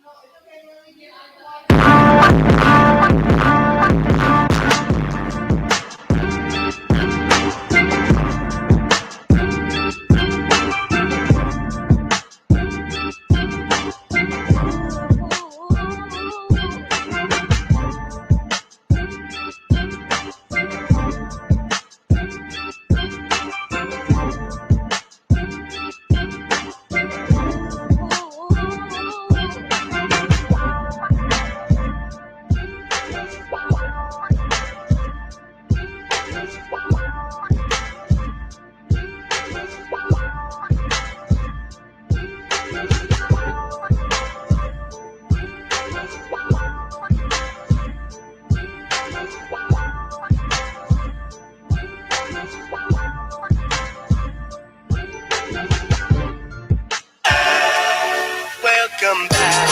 Welcome back. Welcome back.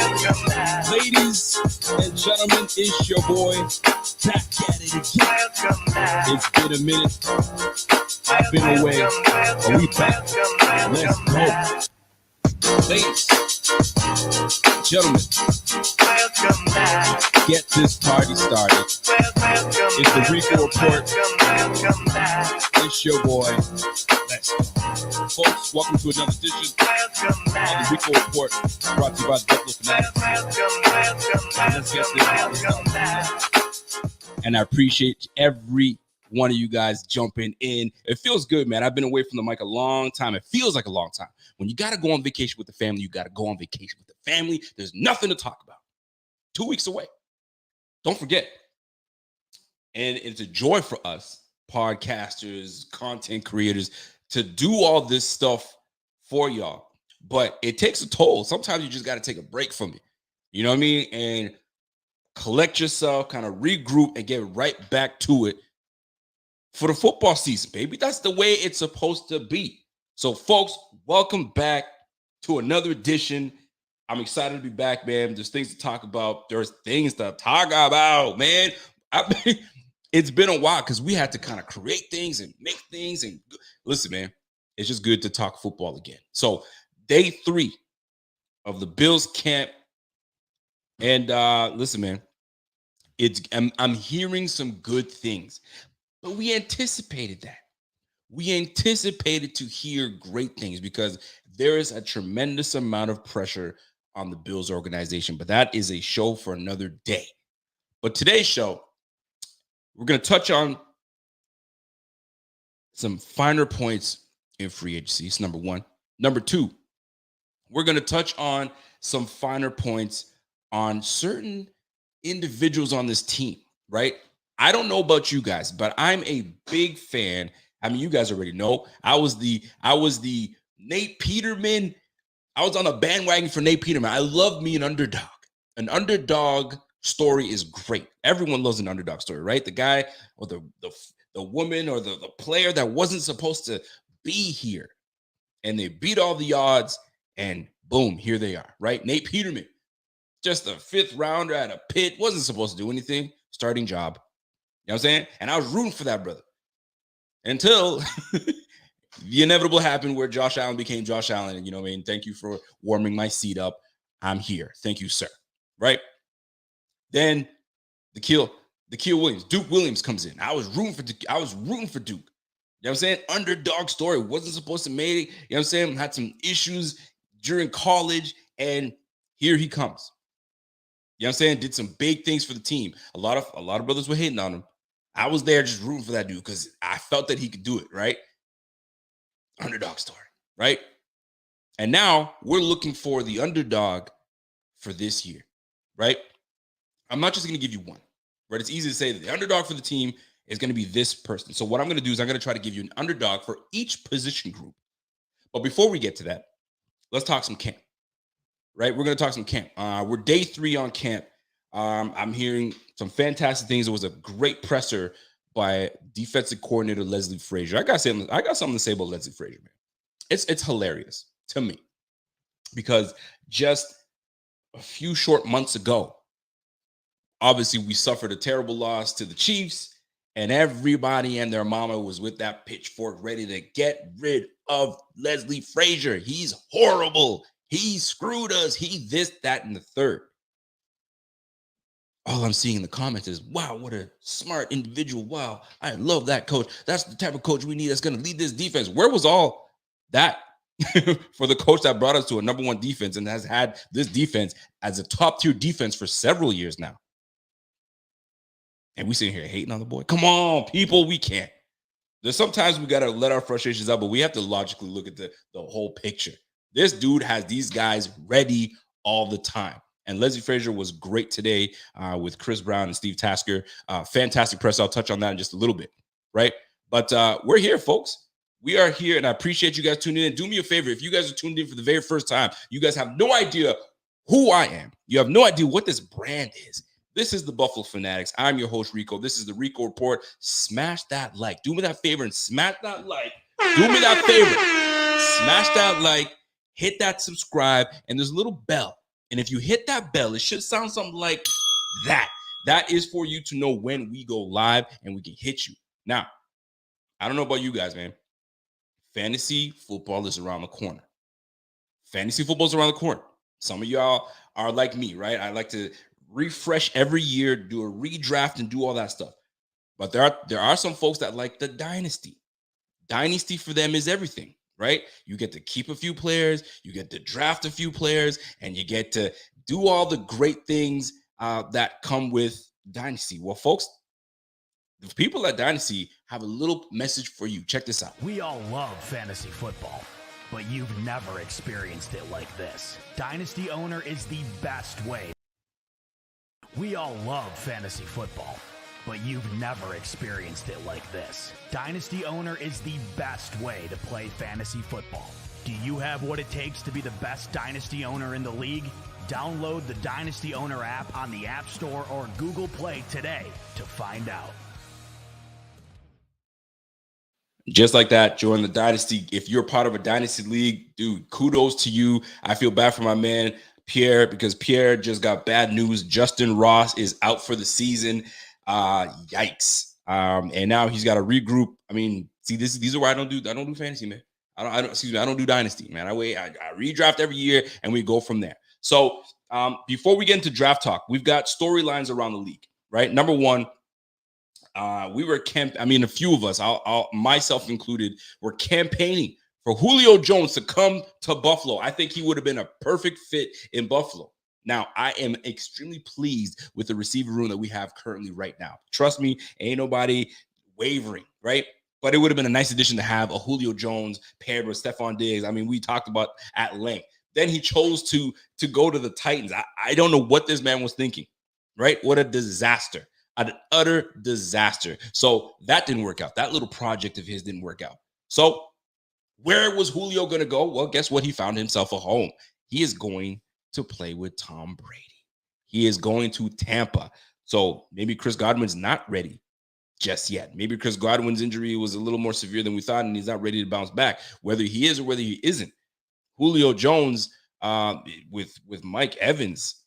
Welcome back. Ladies and gentlemen, it's your boy back at it again. Welcome back. It's been a minute. I've been away. Are we back? Let's go. Ladies, gentlemen, Welcome back. get this party started. It's the Rico Report. Welcome back. It's your boy. Let's go. Folks, welcome to another edition Welcome of the back. Rico Report, brought to you by the Buffalo Fanatics. Let's get this party Welcome back. And I appreciate every one of you guys jumping in. It feels good, man. I've been away from the mic a long time. It feels like a long time. When you got to go on vacation with the family, you got to go on vacation with the family. There's nothing to talk about. 2 weeks away. Don't forget. And it's a joy for us, podcasters, content creators, to do all this stuff for y'all. But it takes a toll. Sometimes you just got to take a break from it. You know what I mean? And collect yourself, kind of regroup, and get right back to it for the football season, baby. That's the way it's supposed to be. So, folks, welcome back to another edition. I'm excited to be back, man. There's things to talk about. There's things to talk about, man. It's been a while because we had to kind of create things and make things. And listen, man, it's just good to talk football again. So, day 3 of the Bills camp. And listen, man, I'm hearing some good things, but we anticipated that. We anticipated to hear great things because there is a tremendous amount of pressure on the Bills organization, but that is a show for another day. But today's show, we're going to touch on some finer points in free agency. It's number 1. Number 2, we're going to touch on some finer points on certain individuals on this team, right? I don't know about you guys, but I'm a big fan. I mean, you guys already know. I was the Nate Peterman. I was on a bandwagon for Nate Peterman. I love me an underdog. An underdog story is great. Everyone loves an underdog story, right? The guy or the woman or the player that wasn't supposed to be here, and they beat all the odds, and boom, here they are, right? Nate Peterman, just a 5th rounder at a Pitt, wasn't supposed to do anything, starting job. You know what I'm saying? And I was rooting for that brother until the inevitable happened where Josh Allen became Josh Allen. And you know what I mean? Thank you for warming my seat up. I'm here. Thank you, sir. Right? Then the Kill Williams, Duke Williams comes in. I was rooting for Duke. You know what I'm saying? Underdog story. Wasn't supposed to make it. You know what I'm saying? Had some issues during college, and here he comes. You know what I'm saying? Did some big things for the team. A lot of brothers were hating on him. I was there just rooting for that dude because I felt that he could do it, right? Underdog story, right? And now we're looking for the underdog for this year, right? I'm not just going to give you one, right? It's easy to say that the underdog for the team is going to be this person. So what I'm going to do is I'm going to try to give you an underdog for each position group. But before we get to that, let's talk some camp, right? We're going to talk some camp. We're day 3 on camp. I'm hearing some fantastic things. It was a great presser by defensive coordinator Leslie Frazier. I got something to say about Leslie Frazier, man. It's hilarious to me because just a few short months ago, obviously we suffered a terrible loss to the Chiefs, And everybody and their mama was with that pitchfork ready to get rid of Leslie Frazier. He's horrible. He screwed us. He this, that, and the third. All I'm seeing in the comments is, wow, what a smart individual. Wow, I love that coach. That's the type of coach we need that's going to lead this defense. Where was all that for the coach that brought us to a number one defense and has had this defense as a top tier defense for several years now? And we sitting here hating on the boy. Come on, people, we can't. There's sometimes we got to let our frustrations out, but we have to logically look at the whole picture. This dude has these guys ready all the time. And Leslie Frazier was great today with Chris Brown and Steve Tasker. Fantastic press. I'll touch on that in just a little bit, right? But we're here, folks. We are here, and I appreciate you guys tuning in. Do me a favor. If you guys are tuned in for the very first time, you guys have no idea who I am. You have no idea what this brand is. This is the Buffalo Fanatics. I'm your host, Rico. This is the Rico Report. Smash that like. Do me that favor and smash that like. Do me that favor. Smash that like. Hit that subscribe. And there's a little bell. And if you hit that bell, it should sound something like that. That is for you to know when we go live and we can hit you. Now, I don't know about you guys, man. Fantasy football is around the corner. Fantasy football is around the corner. Some of y'all are like me, right? I like to refresh every year, do a redraft, and do all that stuff. But there are some folks that like the dynasty. Dynasty for them is everything, right? You get to keep a few players, you get to draft a few players, and you get to do all the great things that come with dynasty. Well, folks, the people at Dynasty have a little message for you. Check this out. We all love fantasy football, but you've never experienced it like this. Dynasty Owner is the best way. We all love fantasy football, but you've never experienced it like this. Dynasty Owner is the best way to play fantasy football. Do you have what it takes to be the best Dynasty Owner in the league? Download the Dynasty Owner app on the App Store or Google Play today to find out. Just like that, join the Dynasty. If you're part of a Dynasty league, dude, kudos to you. I feel bad for my man, Pierre, because Pierre just got bad news. Justin Ross is out for the season. Yikes. And now he's got to regroup. I mean, see, these are why I don't do fantasy, man. I don't do Dynasty, man. I redraft every year and we go from there. So before we get into draft talk, we've got storylines around the league, right? Number one, a few of us, I'll myself included, were campaigning for Julio Jones to come to Buffalo. I think he would have been a perfect fit in Buffalo. Now, I am extremely pleased with the receiver room that we have currently right now. Trust me, ain't nobody wavering, right? But it would have been a nice addition to have a Julio Jones paired with Stephon Diggs. I mean, we talked about at length. Then he chose to go to the Titans. I don't know what this man was thinking, right? What a disaster. An utter disaster. So that didn't work out. That little project of his didn't work out. So where was Julio going to go? Well, guess what? He found himself a home. He is going to play with Tom Brady. He is going to Tampa. So maybe Chris Godwin's not ready just yet. Maybe Chris Godwin's injury was a little more severe than we thought, and he's not ready to bounce back. Whether he is or whether he isn't, Julio Jones with Mike Evans,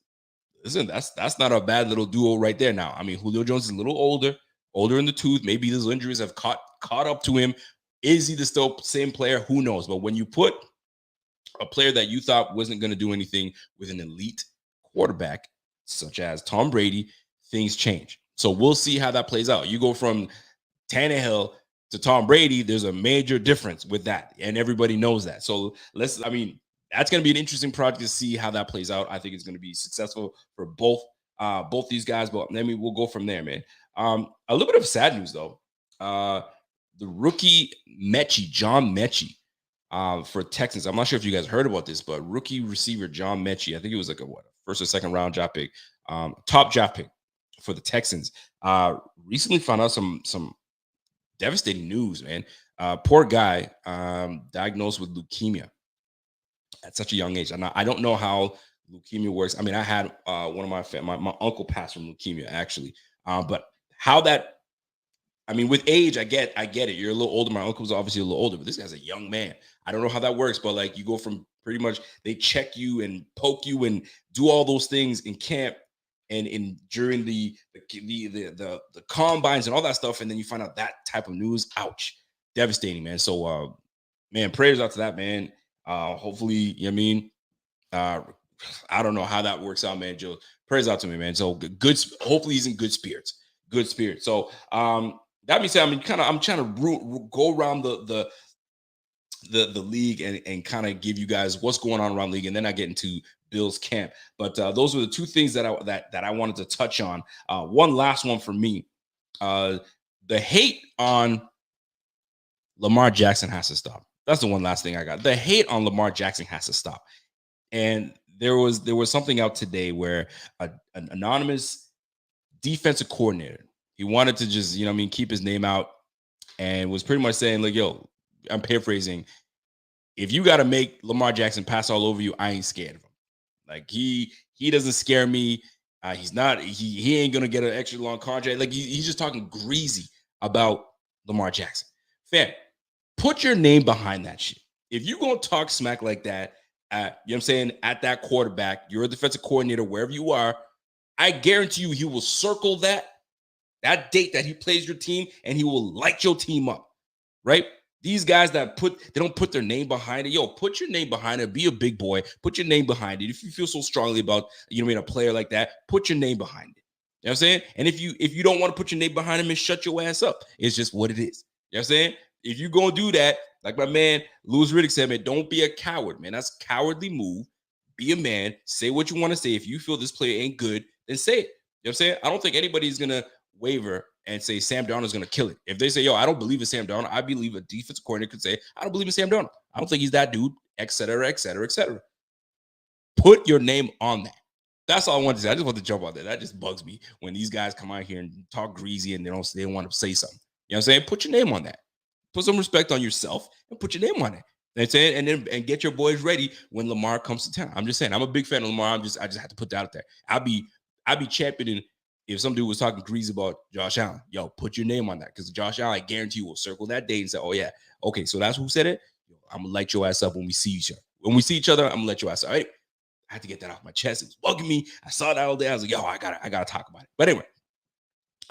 listen, that's not a bad little duo right there. Now, I mean, Julio Jones is a little older in the tooth. Maybe those injuries have caught up to him. Is he the still same player? Who knows? But when you put a player that you thought wasn't going to do anything with an elite quarterback, such as Tom Brady, things change. So we'll see how that plays out. You go from Tannehill to Tom Brady, there's a major difference with that, and everybody knows that. So that's going to be an interesting project to see how that plays out. I think it's going to be successful for both these guys, but then we'll go from there, man. A little bit of sad news, though. The rookie Metchie, John Metchie, for Texans. I'm not sure if you guys heard about this, but rookie receiver John Metchie, I think it was like a first or second round draft pick, top draft pick for the Texans. Recently found out some devastating news, man. Poor guy, diagnosed with leukemia at such a young age. And I don't know how leukemia works. I mean, I had one of my uncle passed from leukemia, actually. But how that, I mean, with age, I get it. You're a little older. My uncle was obviously a little older, but this guy's a young man. I don't know how that works, but like you go from pretty much they check you and poke you and do all those things in camp. and during the combines and all that stuff, and then you find out that type of news. Ouch, devastating, man. So man, prayers out to that man. Hopefully, you know what I mean, I don't know how that works out, man. Joe, prayers out to me, man. So good. Hopefully, he's in good spirits. Good spirits. So that being said, I'm trying to go around the league and kind of give you guys what's going on around the league, and then I get into Bills camp. But those were the two things that I wanted to touch on. One last one for me. The hate on Lamar Jackson has to stop. That's the one last thing I got. The hate on Lamar Jackson has to stop. And there was something out today where an anonymous defensive coordinator, he wanted to just, you know what I mean, keep his name out, and was pretty much saying, like, yo, I'm paraphrasing, if you got to make Lamar Jackson pass all over you, I ain't scared of him. Like, he doesn't scare me. He ain't gonna get an extra long contract. Like, he's just talking greasy about Lamar Jackson. Fam, put your name behind that shit. If you gonna talk smack like that, you know what I'm saying, at that quarterback, you're a defensive coordinator, wherever you are, I guarantee you he will circle that date that he plays your team, and he will light your team up, right? These guys they don't put their name behind it. Yo, put your name behind it. Be a big boy. Put your name behind it. If you feel so strongly about, you know what I mean, a player like that, put your name behind it. You know what I'm saying? And if you don't want to put your name behind him, and shut your ass up. It's just what it is. You know what I'm saying? If you gonna do that, like my man Louis Riddick said, man, don't be a coward, man. That's a cowardly move. Be a man. Say what you want to say. If you feel this player ain't good, then say it. You know what I'm saying? I don't think anybody's gonna waver and say Sam Darnold is gonna kill it. If they say, yo, I don't believe in Sam Darnold, I believe a defensive coordinator could say, I don't believe in Sam Darnold. I don't think he's that dude, et cetera, et cetera, et cetera. Put your name on that. That's all I wanted to say. I just want to jump on that. That just bugs me when these guys come out here and talk greasy and they want to say something. You know what I'm saying? Put your name on that. Put some respect on yourself and put your name on it. You know what I'm saying? And get your boys ready when Lamar comes to town. I'm just saying, I'm a big fan of Lamar. I just have to put that out there. I'll be championing if some dude was talking greasy about Josh Allen. Yo, put your name on that, because Josh Allen, I guarantee you, will circle that date and say, oh yeah, okay, so that's who said it. Yo, I'm gonna light your ass up when we see each other. When we see each other, I'm gonna let your ass up. Right? I had to get that off my chest. It was bugging me. I saw that all day. I was like, yo, I gotta talk about it. But anyway,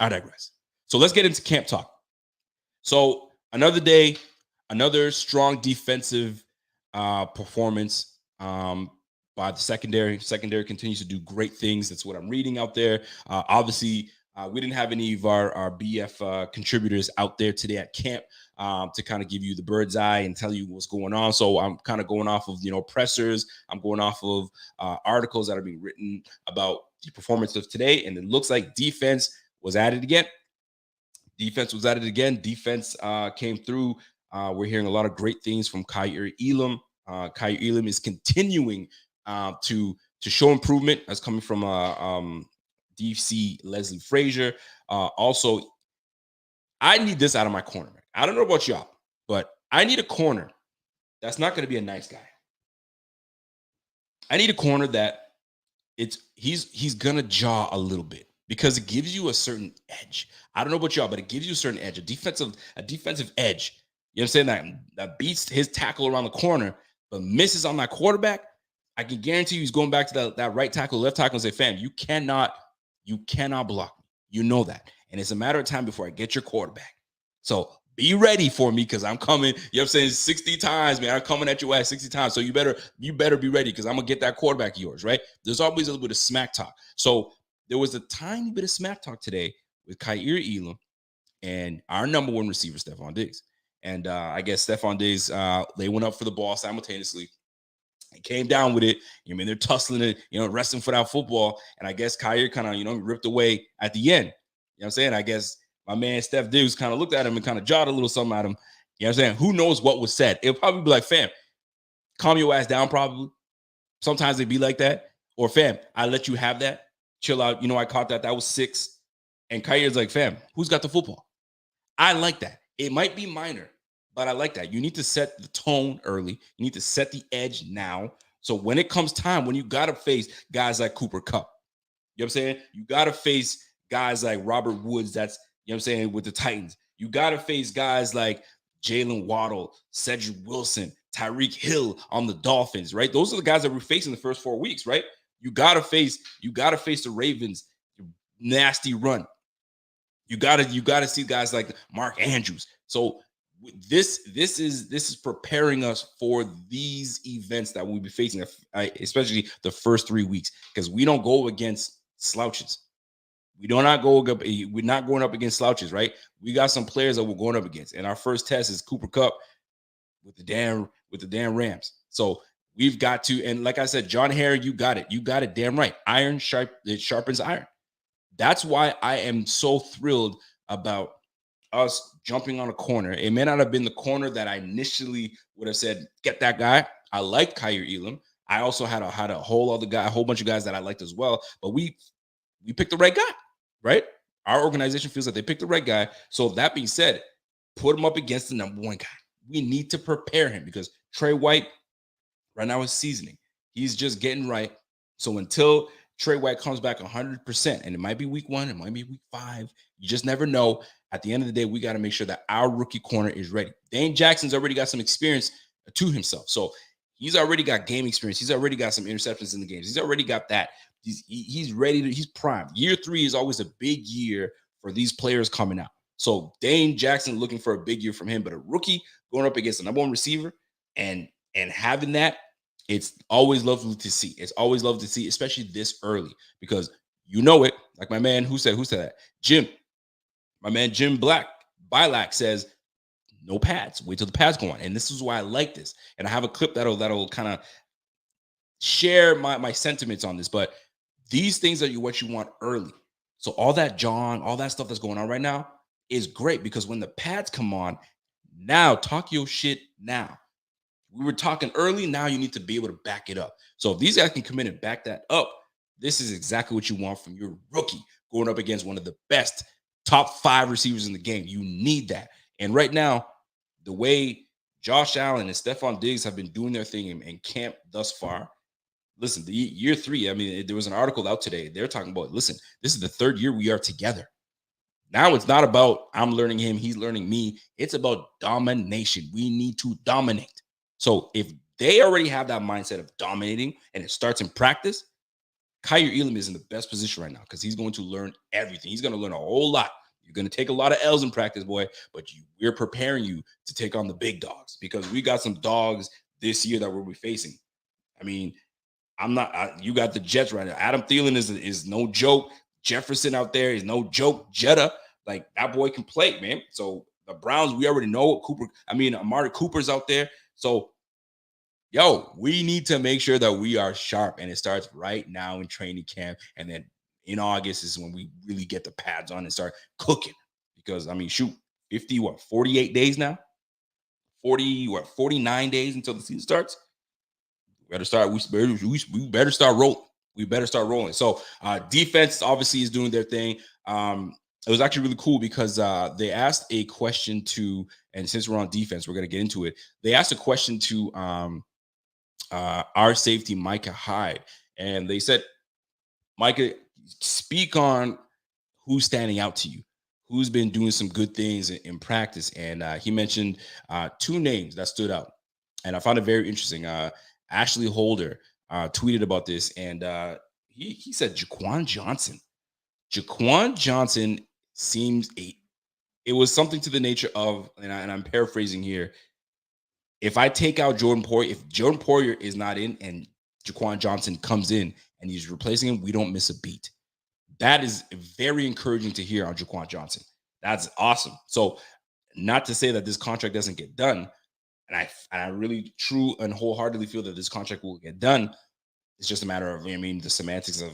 I digress. So let's get into camp talk. So another day, another strong defensive performance by the secondary. Secondary continues to do great things. That's what I'm reading out there. Obviously, we didn't have any of our BF contributors out there today at camp to kind of give you the bird's eye and tell you what's going on. So I'm kind of going off of, pressers. I'm going off of articles that are being written about the performance of today. And it looks like defense was at it again. Defense came through. We're hearing a lot of great things from Kaiir Elam. Kaiir Elam is continuing to show improvement. That's coming from DC Leslie Frazier. Also, I need this out of my corner. I don't know about y'all, but I need a corner that's not going to be a nice guy. I need a corner that he's gonna jaw a little bit, because it gives you a certain edge. I don't know about y'all, but it gives you a certain edge, a defensive edge. You know what I'm saying? That beats his tackle around the corner, but misses on that quarterback. I can guarantee you he's going back to that right tackle, left tackle, and say, fam, you cannot block me. You know that. And it's a matter of time before I get your quarterback. So be ready for me, because I'm coming, you know what I'm saying, 60 times, man. I'm coming at your ass 60 times. So you better be ready, because I'm going to get that quarterback of yours, right? There's always a little bit of smack talk. So there was a tiny bit of smack talk today with Kaiir Elam and our number one receiver, Stephon Diggs. And I guess Stephon Diggs, they went up for the ball simultaneously. He came down with it. I mean, they're tussling it, wrestling for that football. And I guess Kaiir kind of, ripped away at the end. You know what I'm saying? I guess my man Steph Diggs kind of looked at him and kind of jotted a little something at him. You know what I'm saying? Who knows what was said? It'll probably be like, fam, calm your ass down, probably. Sometimes they be like that. Or, fam, I let you have that. Chill out. I caught that. That was 6. And Kaiir's like, fam, who's got the football? I like that. It might be minor, but I like that. You need to set the tone early. You need to set the edge now. So when it comes time, when you got to face guys like Cooper Kupp, you know what I'm saying? You got to face guys like Robert Woods, that's, you know what I'm saying, with the Titans. You got to face guys like Jalen Waddle, Cedric Wilson, Tyreek Hill on the Dolphins, right? Those are the guys that we're facing the first 4 weeks, right? You gotta face the Ravens nasty run. You gotta see guys like Mark Andrews. So this is preparing us for these events that we'll be facing, especially the first 3 weeks, because we don't go against slouches. We're not going up against slouches, right? We got some players that we're going up against, and our first test is Cooper Kupp with the damn Rams. So we've got to, and like I said, John Harry, you got it damn right. Iron it sharpens iron. That's why I am so thrilled about us jumping on a corner. It may not have been the corner that I initially would have said, get that guy. I liked Kyer Elam. I also had a whole bunch of guys that I liked as well. But we picked the right guy, right? Our organization feels that they picked the right guy. So that being said, put him up against the number one guy. We need to prepare him because Trey White right now is seasoning. He's just getting right. So until Trey White comes back 100%, and it might be week 1, it might be week 5. You just never know. At the end of the day, we got to make sure that our rookie corner is ready. Dane Jackson's already got some experience to himself. So he's already got game experience. He's already got some interceptions in the games. He's already got that. He's ready he's primed. Year 3 is always a big year for these players coming out. So Dane Jackson looking for a big year from him, but a rookie going up against the number one receiver and having that, it's always lovely to see. It's always lovely to see, especially this early, because you know it. Like my man, who said that? Jim, my man Jim Bilac says, no pads. Wait till the pads go on. And this is why I like this. And I have a clip that'll kind of share my sentiments on this. But these things are what you want early. So all that stuff that's going on right now is great, because when the pads come on, now talk your shit now. We were talking early. Now you need to be able to back it up. So if these guys can come in and back that up, this is exactly what you want from your rookie going up against one of the best top 5 receivers in the game. You need that. And right now, the way Josh Allen and Stephon Diggs have been doing their thing in camp thus far, listen, the year 3, I mean, there was an article out today. They're talking about, listen, this is the 3rd year we are together. Now it's not about I'm learning him, he's learning me. It's about domination. We need to dominate. So if they already have that mindset of dominating and it starts in practice, Kyer Elam is in the best position right now because he's going to learn everything. He's going to learn a whole lot. You're going to take a lot of L's in practice, boy, but we're preparing you to take on the big dogs, because we got some dogs this year that we'll be facing. I mean, you got the Jets right now. Adam Thielen is no joke. Jefferson out there is no joke. Jetta, like, that boy can play, man. So the Browns, we already know Amari Cooper's out there. So, we need to make sure that we are sharp, and it starts right now in training camp. And then in August is when we really get the pads on and start cooking. Because, 48 days now? 49 days until the season starts? We better start rolling. We better start rolling. So defense obviously is doing their thing. It was actually really cool because they asked a question to, and since we're on defense, we're going to get into it. They asked a question to our safety, Micah Hyde. And they said, Micah, speak on who's standing out to you, who's been doing some good things in practice. And he mentioned 2 names that stood out. And I found it very interesting. Ashley Holder tweeted about this, and he said Jaquan Johnson. Jaquan Johnson seems it was something to the nature of, and I'm paraphrasing here, if I take out Jordan Poyer, if Jordan Poyer is not in and Jaquan Johnson comes in and he's replacing him, we don't miss a beat. That is very encouraging to hear on Jaquan Johnson. That's awesome. So not to say that this contract doesn't get done, and I really true and wholeheartedly feel that this contract will get done. It's just a matter of, the semantics of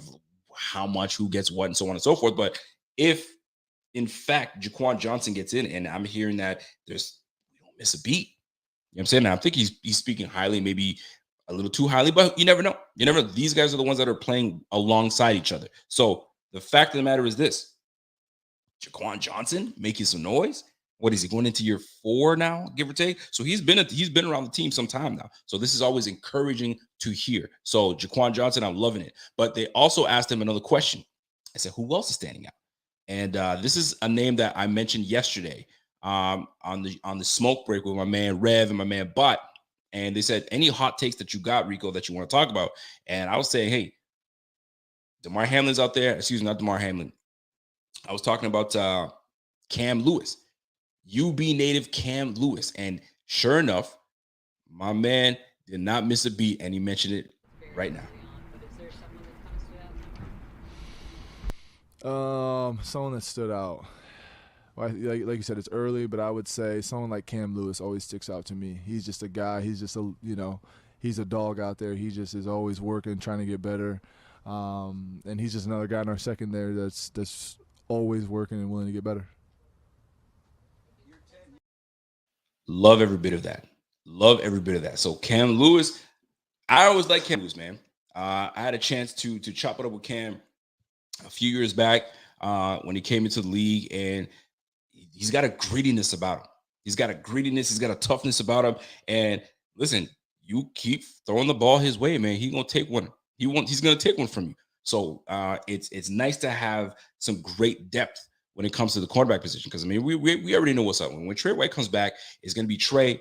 how much, who gets what, and so on and so forth. But if, in fact, Jaquan Johnson gets in, and I'm hearing that we don't miss a beat. You know what I'm saying? Now, I think he's speaking highly, maybe a little too highly, but you never know. You never know. These guys are the ones that are playing alongside each other. So the fact of the matter is this: Jaquan Johnson making some noise. What is he, going into year 4 now, give or take? So he's been around the team some time now. So this is always encouraging to hear. So Jaquan Johnson, I'm loving it. But they also asked him another question. I said, who else is standing out? And this is a name that I mentioned yesterday on the smoke break with my man Rev and my man Bot. And they said, any hot takes that you got, Rico, that you want to talk about? And I was saying, hey, DeMar Hamlin's out there. Excuse me, not DeMar Hamlin. I was talking about Cam Lewis, UB native Cam Lewis. And sure enough, my man did not miss a beat, and he mentioned it right now. Someone that stood out. Well, like you said, it's early, but I would say someone like Cam Lewis always sticks out to me. He's just a guy. He's just he's a dog out there. He just is always working, trying to get better. And he's just another guy in our secondary that's always working and willing to get better. Love every bit of that. Love every bit of that. So Cam Lewis, I always like Cam Lewis, man. I had a chance to chop it up with Cam a few years back when he came into the league, and he's got a grittiness about him. He's got a grittiness. He's got a toughness about him. And listen, you keep throwing the ball his way, man. He's gonna take one. He's gonna take one from you. So it's nice to have some great depth when it comes to the cornerback position, because I mean we already know what's up. When Trey White comes back, it's gonna be Trey,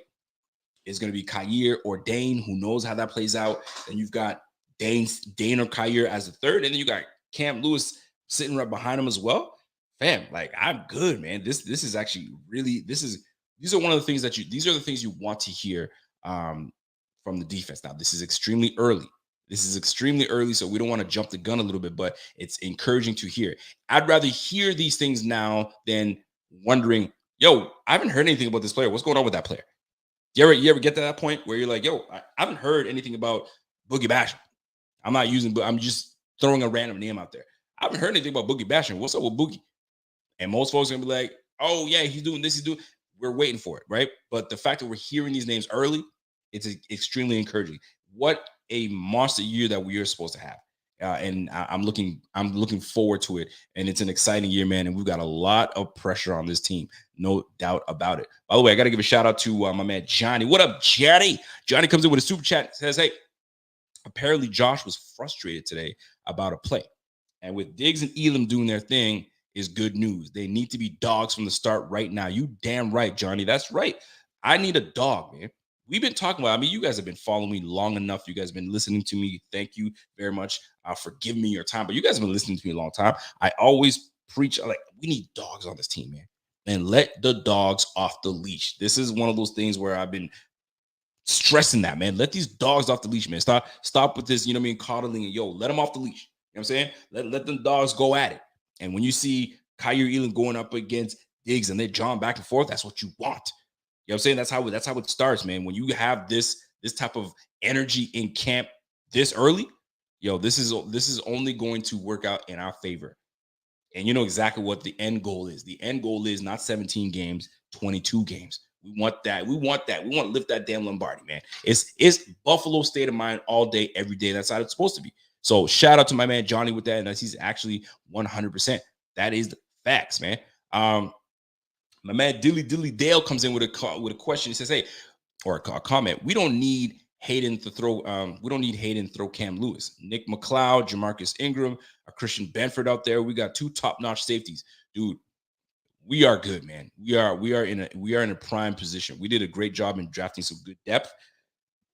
it's gonna be Kyer or Dane. Who knows how that plays out? Then you've got Dane or Kyer as the third, and then you got Cam Lewis sitting right behind him as well. Fam, like, I'm good, man. This is actually really, these are one of the things these are the things you want to hear from the defense. Now, this is extremely early. So we don't want to jump the gun a little bit, but it's encouraging to hear. I'd rather hear these things now than wondering, yo, I haven't heard anything about this player. What's going on with that player? You ever get to that point where you're like, yo, I haven't heard anything about Boogie Basham. I'm just throwing a random name out there. I haven't heard anything about Boogie Basham. What's up with Boogie? And most folks are gonna be like, oh yeah, he's doing this, we're waiting for it, right? But the fact that we're hearing these names early, it's extremely encouraging. What a monster year that we are supposed to have. And I'm looking forward to it. And it's an exciting year, man. And we've got a lot of pressure on this team, no doubt about it. By the way, I got to give a shout out to my man Johnny. What up, Johnny? Johnny comes in with a super chat, says, hey, apparently Josh was frustrated today about a play. And with Diggs and Elam doing their thing is good news. They need to be dogs from the start right now. You damn right, Johnny. That's right. I need a dog, man. We've been talking about, I mean, you guys have been following me long enough. You guys have been listening to me. Thank you very much for giving me your time. But you guys have been listening to me a long time. I always preach, like, we need dogs on this team, man. And let the dogs off the leash. This is one of those things where I've been stressing that, man. Let these dogs off the leash, man. Stop with this, coddling and let them off the leash. You know what I'm saying? Let them dogs go at it. And when you see Kyer Elam going up against Diggs and they're jawing back and forth, that's what you want. You know what I'm saying? That's how it starts, man. When you have this type of energy in camp this early, this is only going to work out in our favor. And you know exactly what the end goal is. The end goal is not 17 games, 22 games. We want that. We want to lift that damn Lombardi, man. It's Buffalo state of mind all day, every day. That's how it's supposed to be. So shout out to my man Johnny with that, and he's actually 100%. That is the facts, man. My man Dilly Dale comes in with a question. He says, "Hey," or a comment. We don't need Hayden to throw. We don't need Hayden to throw Cam Lewis, Nick McLeod, Jamarcus Ingram, a Christian Benford out there. We got two top-notch safeties, dude. We are good, man. We are in a prime position. We did a great job in drafting some good depth.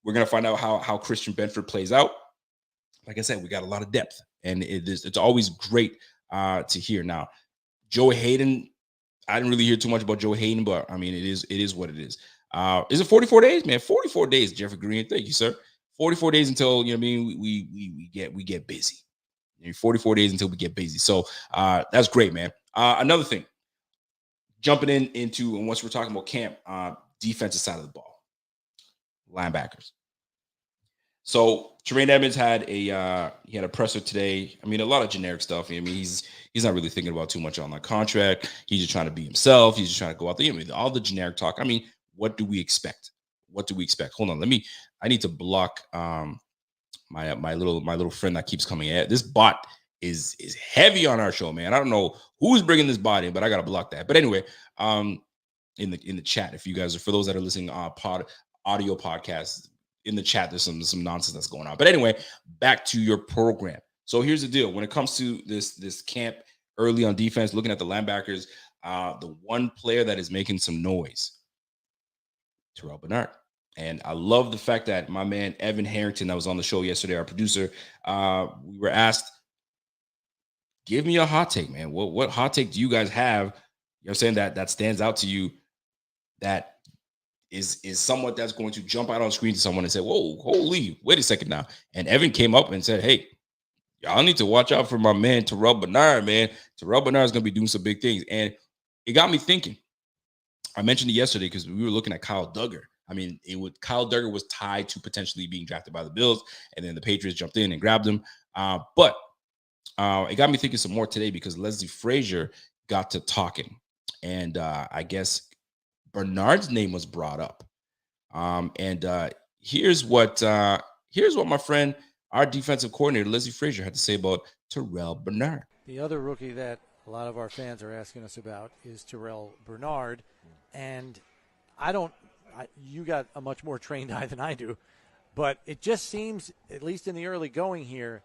We're gonna find out how Christian Benford plays out. Like I said, we got a lot of depth, and it's always great to hear. Now, Joe Hayden, I didn't really hear too much about Joe Hayden, but I mean, it is what it is. Is it 44 days, man? 44 days, Jeffrey Green. Thank you, sir. 44 days until we get busy. 44 days until we get busy. So that's great, man. Another thing, jumping into, and once we're talking about camp, defensive side of the ball, linebackers. So Tremaine Edmonds had a presser today. I mean, a lot of generic stuff. I mean, he's not really thinking about too much on that contract. He's just trying to be himself. He's just trying to go out there. I mean, all the generic talk. I mean, what do we expect? Hold on. I need to block my little friend that keeps coming at. This bot is heavy on our show, man. I don't know who's bringing this bot in, but I got to block that. But anyway, in the chat, if you guys are, for those that are listening audio podcasts, in the chat, there's some nonsense that's going on. But anyway, back to your program. So here's the deal. When it comes to this camp early on defense, looking at the linebackers, the one player that is making some noise, Terrell Bernard. And I love the fact that my man Evan Harrington, that was on the show yesterday, our producer, we were asked, give me a hot take, man. What hot take do you guys have? You know what I'm saying, that stands out to you, that is somewhat that's going to jump out on screen to someone and say, whoa, holy, wait a second now. And Evan came up and said, hey, y'all need to watch out for my man Terrell Bernard, man. Terrell Bernard is going to be doing some big things. And it got me thinking. I mentioned it yesterday because we were looking at Kyle Duggar. I mean, Kyle Duggar was tied to potentially being drafted by the Bills, and then the Patriots jumped in and grabbed him. But it got me thinking some more today because Leslie Frazier got to talking, and I guess Bernard's name was brought up. Here's what my friend, our defensive coordinator, Leslie Frazier, had to say about Terrell Bernard. The other rookie that a lot of our fans are asking us about is Terrell Bernard, and you got a much more trained eye than I do, but it just seems, at least in the early going here,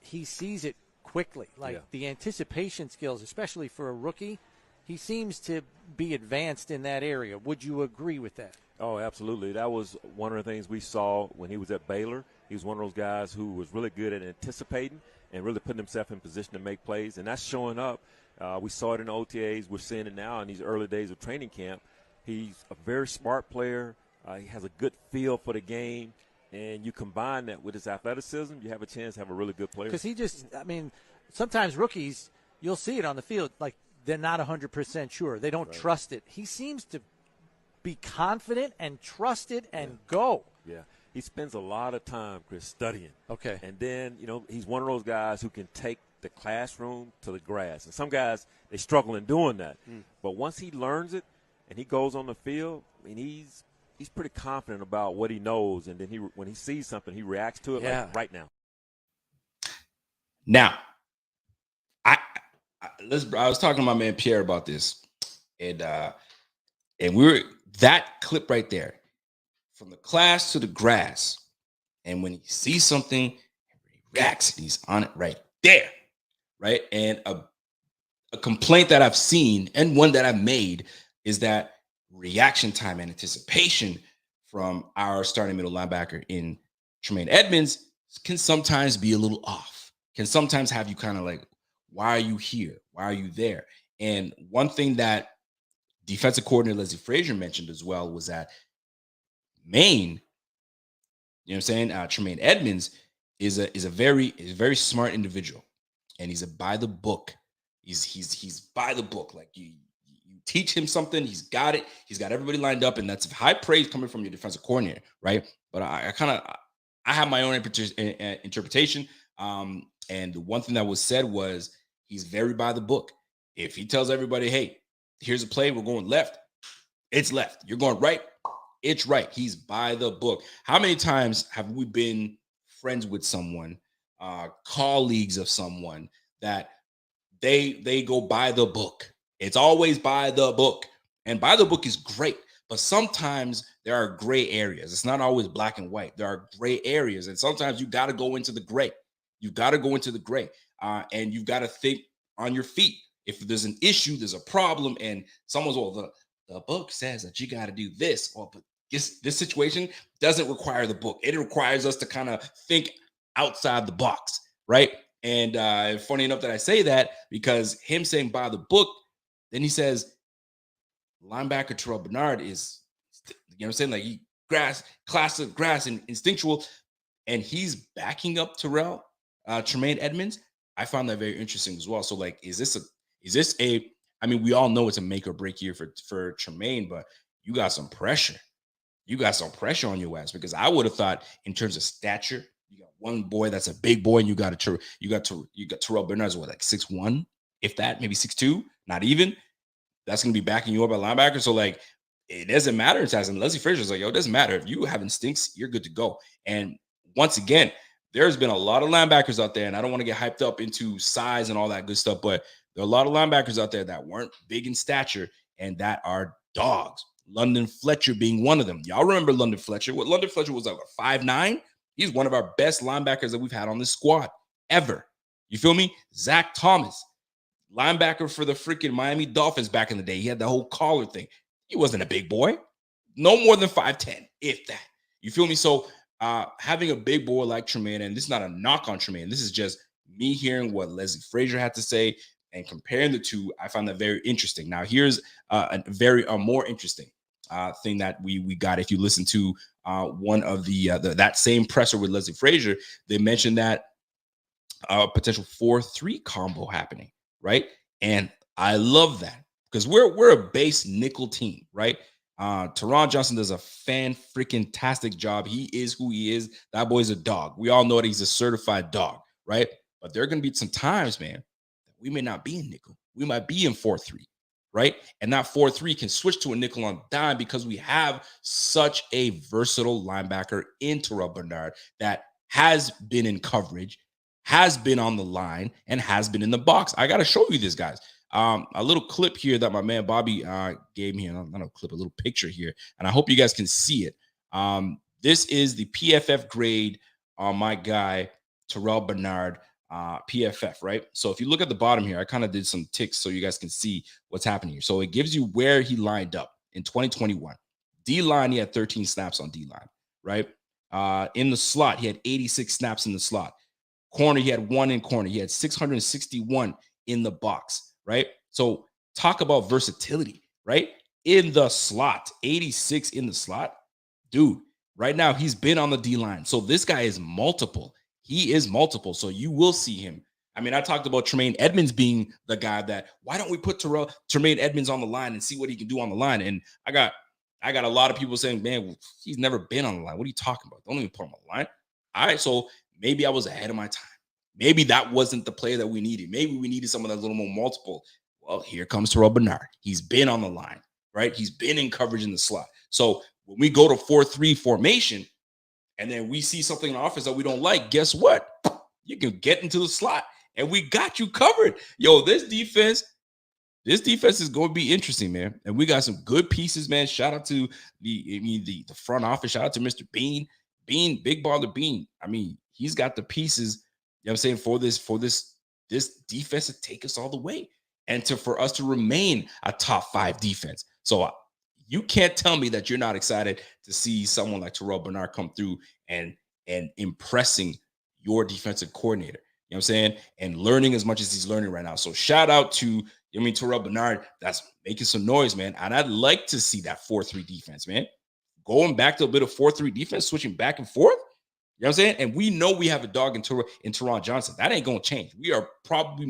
he sees it quickly. The anticipation skills, especially for a rookie, he seems to be advanced in that area. Would you agree with that? Oh, absolutely. That was one of the things we saw when he was at Baylor. He was one of those guys who was really good at anticipating and really putting himself in position to make plays, and that's showing up. We saw it in the OTAs. We're seeing it now in these early days of training camp. He's a very smart player. He has a good feel for the game, and you combine that with his athleticism, you have a chance to have a really good player. Because sometimes rookies, you'll see it on the field, like they're not 100% sure. They don't trust it. He seems to be confident and trust it and go. Yeah. He spends a lot of time, Chris, studying. Okay. And then, he's one of those guys who can take the classroom to the grass. And some guys, they struggle in doing that. But once he learns it and he goes on the field, he's pretty confident about what he knows. And then when he sees something, he reacts to it like right now. Now, I was talking to my man Pierre about this, and that clip right there, from the class to the grass, and when he sees something, he reacts, and he's on it right there, right? And a complaint that I've seen, and one that I've made, is that reaction time and anticipation from our starting middle linebacker in Tremaine Edmonds can sometimes be a little off, can sometimes have you kind of like, why are you here? Why are you there? And one thing that defensive coordinator Leslie Frazier mentioned as well was that Tremaine Edmonds is a very smart individual, and he's a by the book. He's by the book. Like you teach him something, he's got it. He's got everybody lined up, and that's high praise coming from your defensive coordinator, right? But I have my own interpretation. And the one thing that was said was he's very by the book. If he tells everybody, hey, here's a play, we're going left, it's left. You're going right, it's right. He's by the book. How many times have we been friends with someone, colleagues of someone, that they go by the book? It's always by the book. And by the book is great. But sometimes there are gray areas. It's not always black and white. There are gray areas. And sometimes you got to go into the gray. You got to go into the gray. And you've got to think on your feet. If there's an issue, there's a problem, and someone's, the book says that you got to do this. But this situation doesn't require the book. It requires us to kind of think outside the box, right? And funny enough that I say that, because him saying by the book, then he says linebacker Terrell Bernard is, like he classic grass and instinctual, and he's backing up Tremaine Edmonds. I found that very interesting as well. So like, is this a, we all know it's a make or break year for Tremaine, but you got some pressure. You got some pressure on your ass, because I would have thought in terms of stature, you got one boy that's a big boy, and you got Terrell Bernard's like 6'1", if that, maybe 6'2", not even. That's gonna be backing you up at linebacker. So like, it doesn't matter in size. And Leslie Frazier's like, it doesn't matter. If you have instincts, you're good to go. And once again, there's been a lot of linebackers out there, and I don't want to get hyped up into size and all that good stuff, but there are a lot of linebackers out there that weren't big in stature and that are dogs. London Fletcher being one of them. Y'all remember London Fletcher? What London Fletcher was like, 5'9"? He's one of our best linebackers that we've had on this squad ever. You feel me? Zach Thomas, linebacker for the freaking Miami Dolphins back in the day. He had the whole collar thing. He wasn't a big boy. No more than 5'10", if that. You feel me? So having a big boy like Tremaine, and this is not a knock on Tremaine, this is just me hearing what Leslie Frazier had to say and comparing the two, I found that very interesting. Now, here's a more interesting thing that we got. If you listen to one of that same presser with Leslie Frazier, they mentioned that potential 4-3 combo happening, right? And I love that because we're a base nickel team, right? Terrell Johnson does a fan-freaking-tastic job. He is who he is. That boy's a dog. We all know that he's a certified dog, right? But there are going to be some times, man, that we may not be in nickel. We might be in 4-3, right? And that 4-3 can switch to a nickel on dime because we have such a versatile linebacker in Terrell Bernard that has been in coverage, has been on the line, and has been in the box. I got to show you this, guys. A little clip here that my man Bobby gave me, a little picture here, and I hope you guys can see it. This is the PFF grade on my guy, Terrell Bernard, PFF, right? So if you look at the bottom here, I kind of did some ticks so you guys can see what's happening here. So it gives you where he lined up in 2021. D-line, he had 13 snaps on D-line, right? In the slot, he had 86 snaps in the slot. Corner, he had 1 in corner. He had 661 in the box, right? So talk about versatility, right? In the slot, 86 in the slot. Dude, right now he's been on the D-line. So this guy is multiple. He is multiple. So you will see him. I mean, I talked about Tremaine Edmonds being the guy that, why don't we put Tremaine Edmonds on the line and see what he can do on the line? And I got a lot of people saying, man, he's never been on the line. What are you talking about? Don't even put him on the line. All right, so maybe I was ahead of my time. Maybe that wasn't the player that we needed. Maybe we needed someone that's a little more multiple. Well, here comes Terrell Bernard. He's been on the line, right? He's been in coverage in the slot. So when we go to 4-3 formation and then we see something in the offense that we don't like, guess what? You can get into the slot and we got you covered. Yo, this defense is going to be interesting, man. And we got some good pieces, man. Shout out to the front office. Shout out to Mr. Bean, Big Baller Bean. I mean, he's got the pieces, you know what I'm saying, for this defense to take us all the way and for us to remain a top 5 defense. So you can't tell me that you're not excited to see someone like Terrell Bernard come through and impressing your defensive coordinator. You know what I'm saying? And learning as much as he's learning right now. So shout out to, Terrell Bernard, that's making some noise, man. And I'd like to see that 4-3 defense, man. Going back to a bit of 4-3 defense, switching back and forth. You know what I'm saying? And we know we have a dog in Terrell Johnson. That ain't going to change. We are probably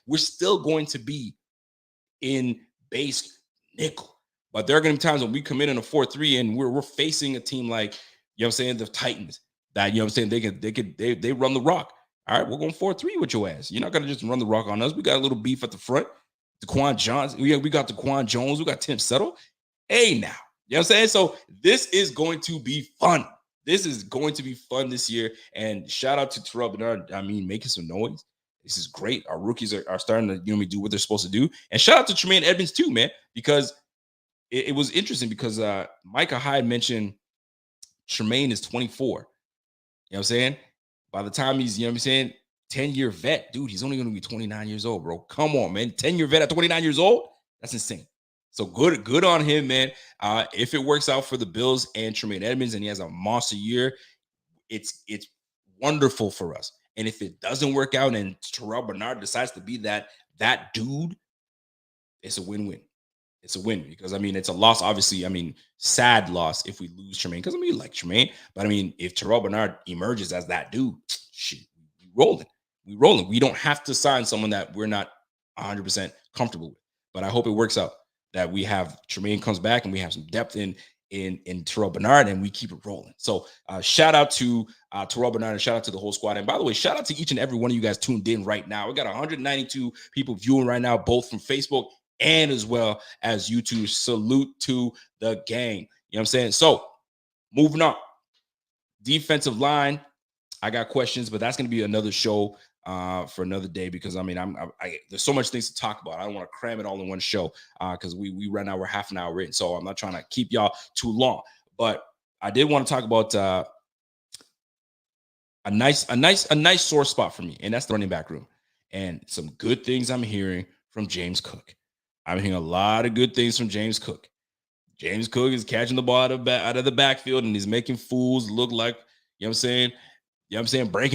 we're still going to be in base nickel. But there are going to be times when we come in a 4-3 and we're facing a team like, you know what I'm saying, the Titans. That, you know what I'm saying, they run the rock. All right, we're going 4-3 with your ass. You're not going to just run the rock on us. We got a little beef at the front. Daquan Johnson. We got Daquan Jones. We got Tim Settle. Hey, now. You know what I'm saying? So this is going to be fun. This is going to be fun this year. And shout out to Terrell Bernard. I mean, making some noise. This is great. Our rookies are starting to do what they're supposed to do. And shout out to Tremaine Edmonds too, man, because it was interesting because Micah Hyde mentioned Tremaine is 24. You know what I'm saying? By the time he's, 10-year vet, dude, he's only going to be 29 years old, bro. Come on, man. 10-year vet at 29 years old? That's insane. So good on him, man. If it works out for the Bills and Tremaine Edmonds and he has a monster year, it's wonderful for us. And if it doesn't work out and Terrell Bernard decides to be that dude, it's a win-win. It's a win because, it's a loss, obviously. Sad loss if we lose Tremaine because, we like Tremaine. But, if Terrell Bernard emerges as that dude, shit, we rolling. We don't have to sign someone that we're not 100% comfortable with. But I hope it works out that we have Tremaine comes back and we have some depth in Terrell Bernard and we keep it rolling. So shout out to Terrell Bernard and shout out to the whole squad. And by the way, shout out to each and every one of you guys tuned in right now. We got 192 people viewing right now, both from Facebook and as well as YouTube. Salute to the gang. You know what I'm saying? So moving on. Defensive line. I got questions, but that's going to be another show for another day because there's so much things to talk about. I don't want to cram it all in one show because we right now we're half an hour in, so I'm not trying to keep y'all too long. But I did want to talk about a nice sore spot for me, and that's the running back room. And some good things I'm hearing from James Cook. I'm hearing a lot of good things from James Cook. James Cook is catching the ball out of the backfield and he's making fools look like, breaking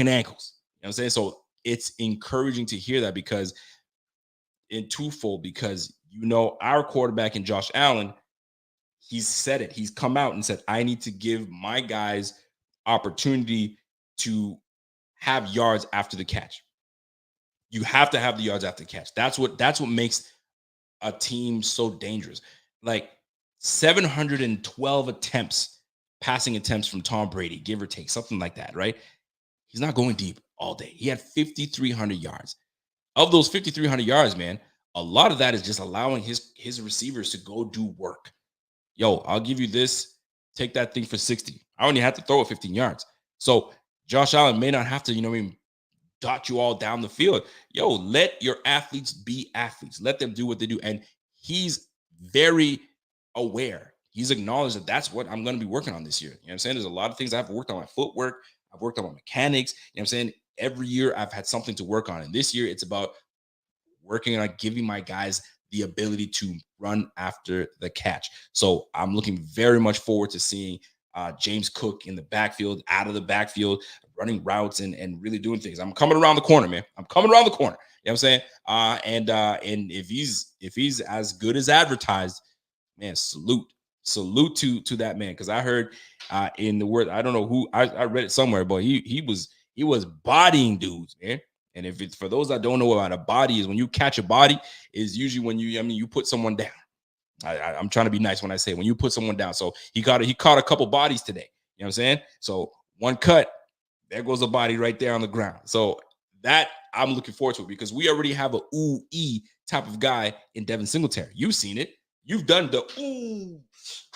ankles. You know what I'm saying? So it's encouraging to hear that because in twofold, because our quarterback in Josh Allen, he's said it. He's come out and said, I need to give my guys opportunity to have yards after the catch. You have to have the yards after the catch. That's what makes a team so dangerous. Like 712 passing attempts from Tom Brady, give or take, something like that, right? He's not going deep all day. He had 5,300 yards. Of those 5,300 yards, man, a lot of that is just allowing his receivers to go do work. Yo, I'll give you this. Take that thing for 60. I only had to throw it 15 yards. So Josh Allen may not have to, dot you all down the field. Yo, let your athletes be athletes. Let them do what they do. And he's very aware. He's acknowledged that that's what I'm going to be working on this year. You know what I'm saying? There's a lot of things I've worked on, my footwork. I've worked on my mechanics. You know what I'm saying? Every year I've had something to work on. And this year it's about working on giving my guys the ability to run after the catch. So I'm looking very much forward to seeing James Cook in the backfield, out of the backfield, running routes and really doing things. I'm coming around the corner, man. I'm coming around the corner. You know what I'm saying? And if he's as good as advertised, man, salute to that man. Because I heard in the word, I don't know who, I read it somewhere, but he was bodying dudes, man. And if it's for those that don't know what a body is, when you catch a body, is usually when you put someone down. I'm trying to be nice when I say when you put someone down. So he caught a couple bodies today. You know what I'm saying? So one cut, there goes a body right there on the ground. So that I'm looking forward to it because we already have a ooh-ee type of guy in Devin Singletary. You've seen it. You've done the ooh.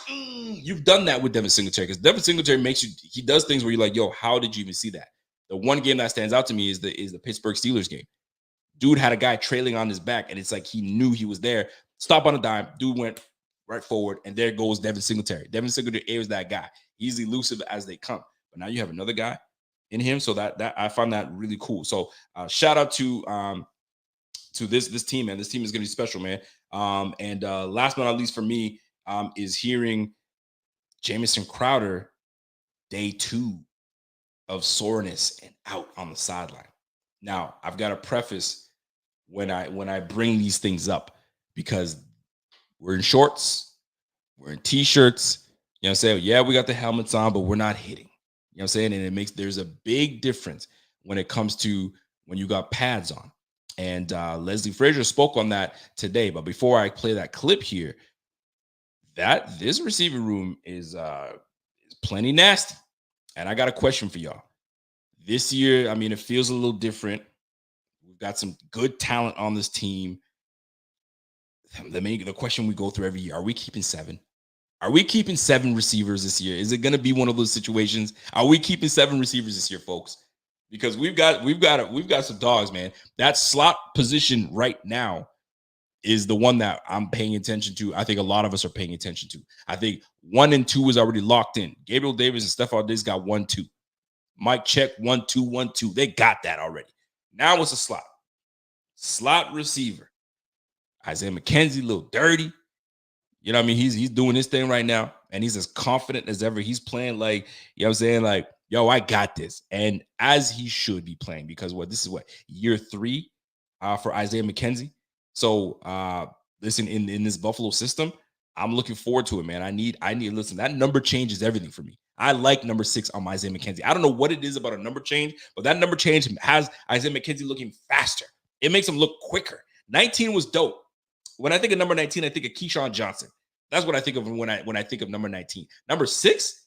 You've done that with Devin Singletary because Devin Singletary he does things where you're like, yo, how did you even see that? The one game that stands out to me is the Pittsburgh Steelers game. Dude had a guy trailing on his back, and it's like he knew he was there. Stop on a dime. Dude went right forward, and there goes Devin Singletary. Devin Singletary is that guy. He's elusive as they come. But now you have another guy in him, so that I find that really cool. So shout out to this team, man. This team is going to be special, man. And last but not least for me is hearing Jamison Crowder day 2 of soreness and out on the sideline. Now, I've got to preface when I bring these things up because we're in shorts, we're in t-shirts, you know what I'm saying? Yeah, we got the helmets on, but we're not hitting. You know what I'm saying? And there's a big difference when it comes to when you got pads on. And Leslie Frazier spoke on that today. But before I play that clip here, this receiving room is plenty nasty. And I got a question for y'all. This year, I mean, it feels a little different. We've got some good talent on this team. The question we go through every year, are we keeping 7? Are we keeping 7 receivers this year? Is it going to be one of those situations? Are we keeping 7 receivers this year, folks? Because we've got some dogs, man. That slot position right now is the one that I'm paying attention to. I think a lot of us are paying attention to. I think 1 and 2 is already locked in. Gabriel Davis and Stephon Diggs got 1, 2. Mike check 1, 2, 1, 2. They got that already. Now it's a slot receiver. Isaiah McKenzie, a little dirty. You know what I mean? He's doing his thing right now, and he's as confident as ever. He's playing like, you know what I'm saying? Like, yo, I got this. And as he should be playing, because this is year 3 for Isaiah McKenzie. So listen, in this Buffalo system, I'm looking forward to it, man. I need listen, that number changes everything for me. I like number 6 on Isaiah McKenzie. I don't know what it is about a number change, but that number change has Isaiah McKenzie looking faster. It makes him look quicker. 19 was dope. When I think of number 19, I think of Keyshawn Johnson. That's what I think of when I think of number 19. Number 6,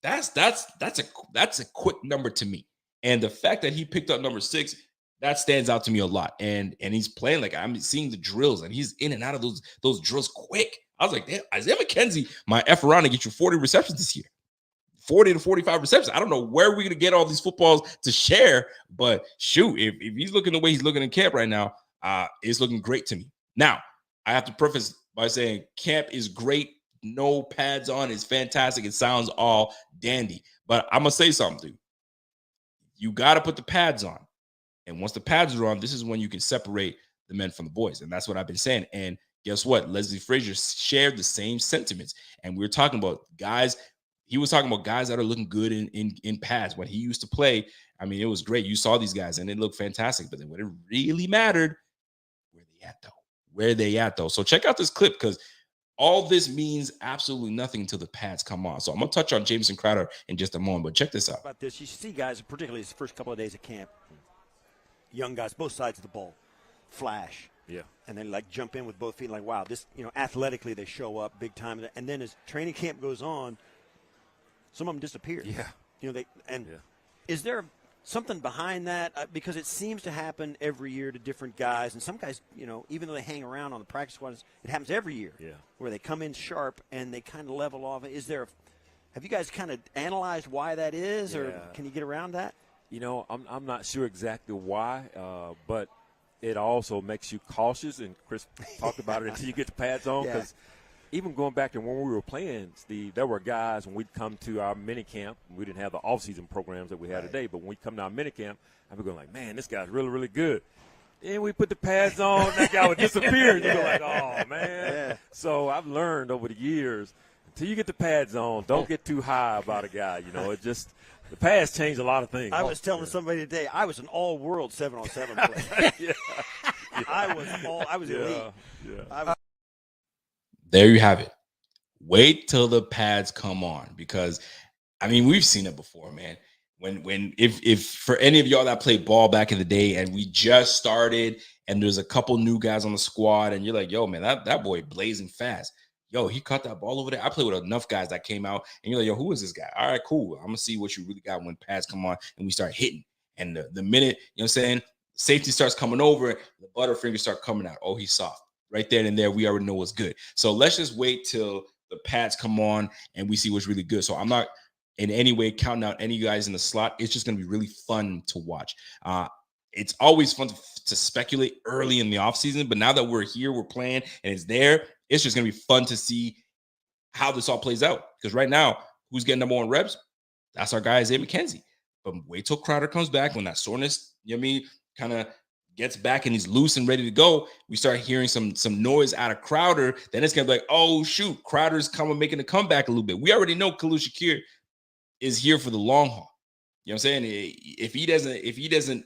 that's a quick number to me. And the fact that he picked up number 6, that stands out to me a lot. And he's playing like I'm seeing the drills, and he's in and out of those drills quick. I was like, damn, Isaiah McKenzie might F around and get you 40 receptions this year. 40 to 45 receptions. I don't know where we're going to get all these footballs to share, but shoot, if he's looking the way he's looking in camp right now, it's looking great to me. Now, I have to preface by saying camp is great. No pads on is fantastic. It sounds all dandy. But I'm going to say something, dude. You got to put the pads on. And once the pads are on, this is when you can separate the men from the boys. And that's what I've been saying. And guess what? Leslie Frazier shared the same sentiments. And we were talking about guys. He was talking about guys that are looking good in pads when he used to play I mean, it was great. You saw these guys and it looked fantastic. But then when it really mattered, where they at though? So check out this clip because all this means absolutely nothing until the pads come on. So I'm gonna touch on Jameson Crowder in just a moment, but check this out. About this, you see guys, particularly his first couple of days of camp, young guys, both sides of the ball, flash. Yeah. And then like jump in with both feet, like, wow, this, athletically they show up big time. And then as training camp goes on, some of them disappear. Yeah. Is there something behind that? Because it seems to happen every year to different guys. And some guys, even though they hang around on the practice squad, it happens every year. Yeah. Where they come in sharp and they kind of level off. Have you guys kind of analyzed why that is, or can you get around that? I'm not sure exactly why, but it also makes you cautious. And Chris talked about it until you get the pads on, because even going back to when we were playing, Steve, there were guys when we'd come to our mini camp. We didn't have the off-season programs that we have today, but when we come to our mini camp, I'd be going like, man, this guy's really, really good. Then we put the pads on, that guy would disappear. And you go like, oh, man. Yeah. So I've learned over the years, until you get the pads on, don't get too high about a guy. It just – the pads change a lot of things. I was telling somebody today, I was an all-world 7-on-7 player. I was elite. Yeah. There you have it. Wait till the pads come on, because I mean, we've seen it before, man. If for any of y'all that played ball back in the day and we just started and there's a couple new guys on the squad and you're like, yo, man, that boy blazing fast. Yo, he caught that ball over there. I played with enough guys that came out and you're like, yo, who is this guy? All right, cool. I'm gonna see what you really got when pads come on and we start hitting. And the minute, safety starts coming over, the butterfingers start coming out. Oh, he's soft. Right there and there, we already know what's good. So let's just wait till the pads come on and we see what's really good. So I'm not in any way counting out any guys in the slot. It's just going to be really fun to watch. It's always fun to speculate early in the offseason, but now that we're here, we're playing, and it's there, it's just going to be fun to see how this all plays out. Because right now, who's getting number one reps? That's our guy, Isaiah McKenzie. But wait till Crowder comes back, when that soreness, kind of gets back and he's loose and ready to go, we start hearing some noise out of Crowder. Then it's going to be like, oh, shoot, Crowder's making a comeback a little bit. We already know Khalil Shakir is here for the long haul. You know what I'm saying? If he doesn't,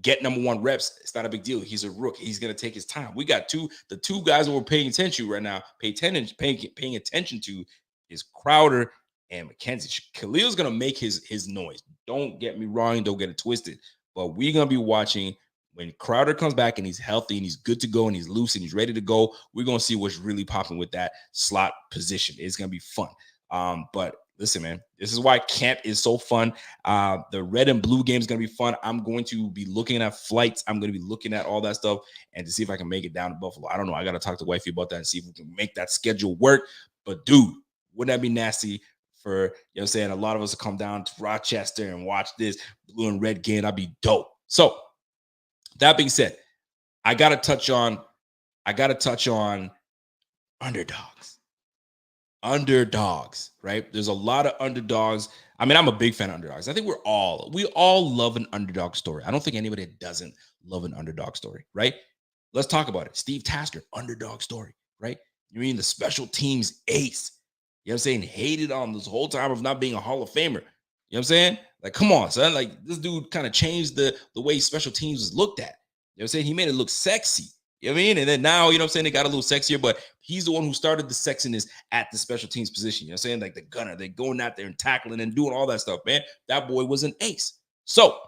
get number one reps, it's not a big deal. He's a rookie. He's going to take his time. We got the two guys that we're paying attention to right now, paying attention to is Crowder and McKenzie. Khalil's going to make his noise. Don't get me wrong. Don't get it twisted. But we're going to be watching when Crowder comes back and he's healthy and he's good to go and he's loose and he's ready to go. We're going to see what's really popping with that slot position. It's going to be fun. But listen, man, this is why camp is so fun. The red and blue game is going to be fun. I'm going to be looking at flights. I'm going to be looking at all that stuff and to see if I can make it down to Buffalo. I don't know. I got to talk to wifey about that and see if we can make that schedule work. But, dude, wouldn't that be nasty for, a lot of us to come down to Rochester and watch this blue and red game? That'd be dope. So, that being said, I got to touch on underdogs, right? There's a lot of underdogs. I mean, I'm a big fan of underdogs. I think we all love an underdog story. I don't think anybody doesn't love an underdog story, right? Let's talk about it. Steve Tasker, underdog story, right? You mean the special teams ace? You know what I'm saying? Hated on this whole time of not being a Hall of Famer. You know what I'm saying? Like, come on, son. Like, this dude kind of changed the way special teams was looked at. You know what I'm saying? He made it look sexy. You know what I mean? And then now, you know what I'm saying, they got a little sexier, but he's the one who started the sexiness at the special teams position. You know what I'm saying? Like the gunner, they're going out there and tackling and doing all that stuff, man. That boy was an ace. So,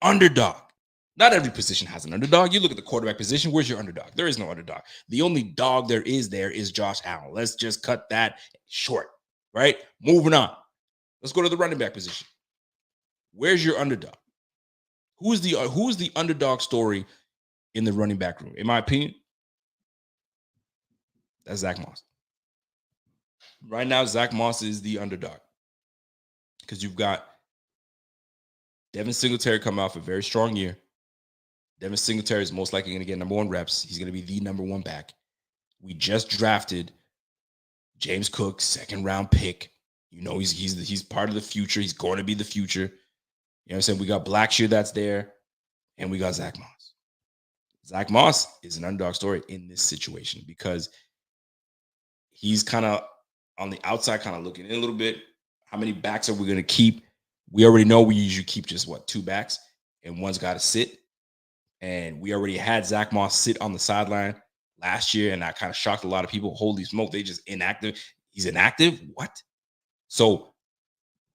underdog. Not every position has an underdog. You look at the quarterback position, where's your underdog? There is no underdog. The only dog there is Josh Allen. Let's just cut that short, right? Moving on. Let's go to the running back position. Where's your underdog? Who's the underdog story in the running back room? In my opinion, that's Zach Moss. Right now, Zach Moss is the underdog because you've got Devin Singletary coming off a very strong year. Devin Singletary is most likely going to get number one reps. He's going to be the number one back. We just drafted James Cook, second round pick. He's part of the future. He's going to be the future. You know what I'm saying? We got Blackshear that's there, and we got Zach Moss. Zach Moss is an underdog story in this situation because he's kind of on the outside, kind of looking in a little bit. How many backs are we going to keep? We already know we usually keep just two backs, and one's got to sit. And we already had Zach Moss sit on the sideline last year, and that kind of shocked a lot of people. Holy smoke, they just inactive. He's inactive? What? So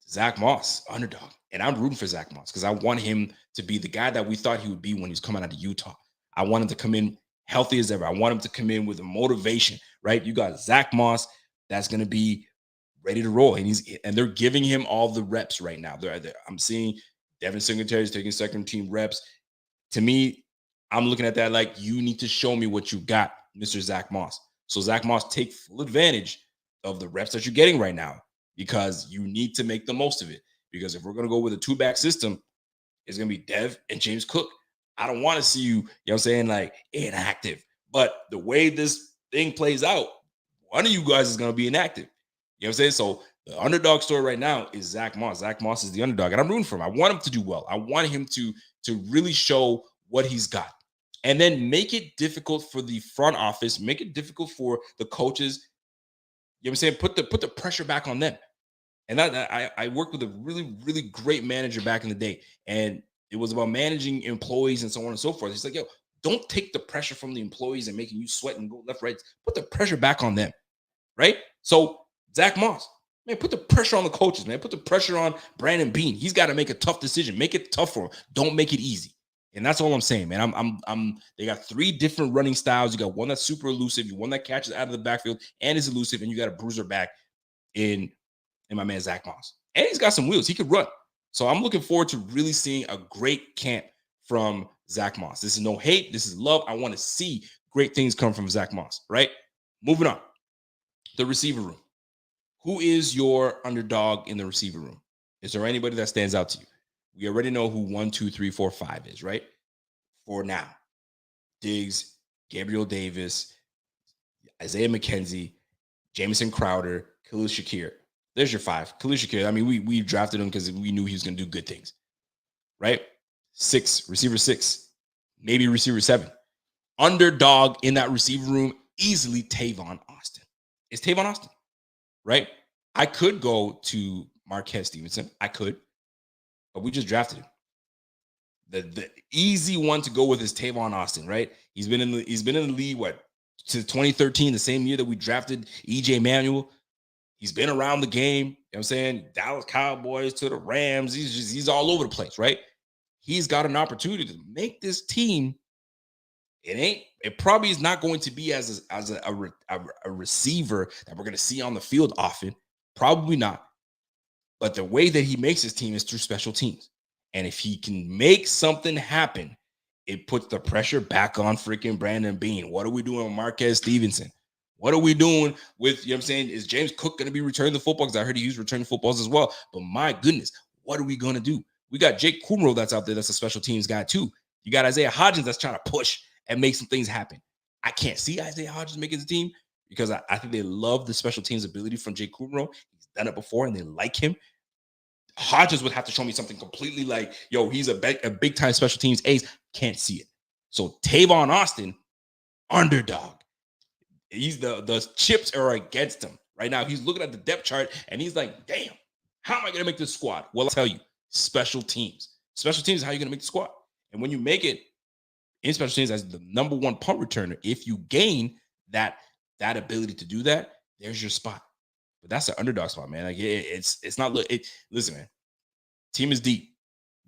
Zach Moss, underdog. And I'm rooting for Zach Moss because I want him to be the guy that we thought he would be when he was coming out of Utah. I want him to come in healthy as ever. I want him to come in with a motivation, right? You got Zach Moss that's going to be ready to roll. And they're giving him all the reps right now. I'm seeing Devin Singletary's taking second team reps. To me, I'm looking at that like, you need to show me what you got, Mr. Zach Moss. So Zach Moss, take full advantage of the reps that you're getting right now because you need to make the most of it. Because if we're going to go with a two-back system, it's going to be Dev and James Cook. I don't want to see you, you know what I'm saying, like inactive. But the way this thing plays out, one of you guys is going to be inactive. You know what I'm saying? So the underdog story right now is Zach Moss. Zach Moss is the underdog, and I'm rooting for him. I want him to do well. I want him to really show what he's got. And then make it difficult for the front office, make it difficult for the coaches. You know what I'm saying? Put the pressure back on them. And I worked with a really, really great manager back in the day. And it was about managing employees and so on and so forth. He's like, yo, don't take the pressure from the employees and making you sweat and go left, right. Put the pressure back on them, right? So Zach Moss, man, put the pressure on the coaches, man. Put the pressure on Brandon Beane. He's got to make a tough decision. Make it tough for him. Don't make it easy. And that's all I'm saying, man. They got three different running styles. You got one that's super elusive, you one that catches out of the backfield and is elusive, and you got a bruiser back in my man Zach Moss. And he's got some wheels. He could run. So I'm looking forward to really seeing a great camp from Zach Moss. This is no hate. This is love. I want to see great things come from Zach Moss, right? Moving on. The receiver room. Who is your underdog in the receiver room? Is there anybody that stands out to you? We already know who 1, 2, 3, 4, 5 is, right? For now. Diggs, Gabriel Davis, Isaiah McKenzie, Jamison Crowder, Khalil Shakir. There's your 5. Khalil Shakir, I mean, we drafted him because we knew he was going to do good things, right? 6, receiver 6, maybe receiver 7. Underdog in that receiver room, easily Tavon Austin. It's Tavon Austin, right? I could go to Marquez Stevenson. I could, but we just drafted him. The easy one to go with is Tavon Austin, right? He's been in the league, since 2013, the same year that we drafted EJ Manuel. He's been around the game. You know what I'm saying? Dallas Cowboys to the Rams. He's all over the place, right? He's got an opportunity to make this team. It probably is not going to be as a receiver that we're going to see on the field often. Probably not. But the way that he makes his team is through special teams. And if he can make something happen, it puts the pressure back on freaking Brandon Beane. What are we doing with Marquez Stevenson? What are we doing with, you know what I'm saying, is James Cook going to be returning the football? Because I heard he was returning footballs as well. But my goodness, what are we going to do? We got Jake Kumro that's out there. That's a special teams guy too. You got Isaiah Hodgins that's trying to push and make some things happen. I can't see Isaiah Hodgins making the team because I think they love the special teams ability from Jake Kumro. He's done it before and they like him. Hodgins would have to show me something completely like, yo, he's a big time special teams ace. Can't see it. So Tavon Austin, underdog. He's the chips are against him right now. He's looking at the depth chart and he's like, damn, how am I going to make this squad? Well, I'll tell you, special teams. Special teams is how you're going to make the squad. And when you make it in special teams as the number 1 punt returner, if you gain that ability to do that, there's your spot. But that's an underdog spot, man. Like it's not. Listen, man. Team is deep.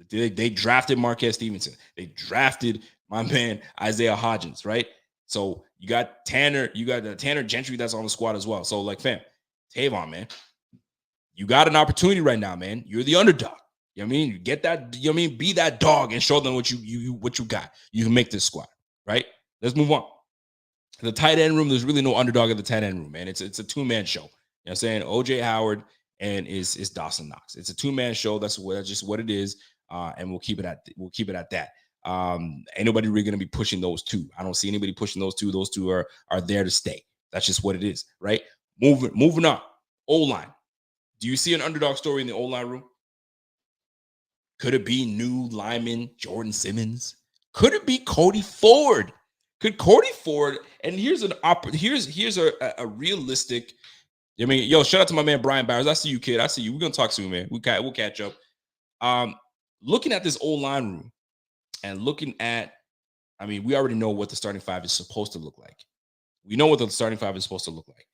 They drafted Marquez Stevenson. They drafted my man Isaiah Hodgins, right? So you got Tanner. You got Tanner Gentry that's on the squad as well. So like, fam, Tavon, man, you got an opportunity right now, man. You're the underdog. You know what I mean? You get that. You know what I mean? Be that dog and show them what you got. You can make this squad, right? Let's move on. The tight end room. There's really no underdog at the tight end room, man. It's a 2-man show. You know what I'm saying? OJ Howard and is Dawson Knox. It's a 2-man show. That's just what it is. And we'll keep it at that. Ain't nobody really gonna be pushing those two. I don't see anybody pushing those two. Those two are there to stay. That's just what it is, right? Moving on. O-line. Do you see an underdog story in the O-line room? Could it be new lineman Jordan Simmons? Could it be Cody Ford? Could Cody Ford? And here's a realistic. I mean, yo, shout out to my man Brian Bowers. I see you, kid. I see you. We're gonna talk soon, man. We'll catch up. Looking at this old line room and looking at, I mean, we already know what the starting five is supposed to look like. We know what the starting five is supposed to look like.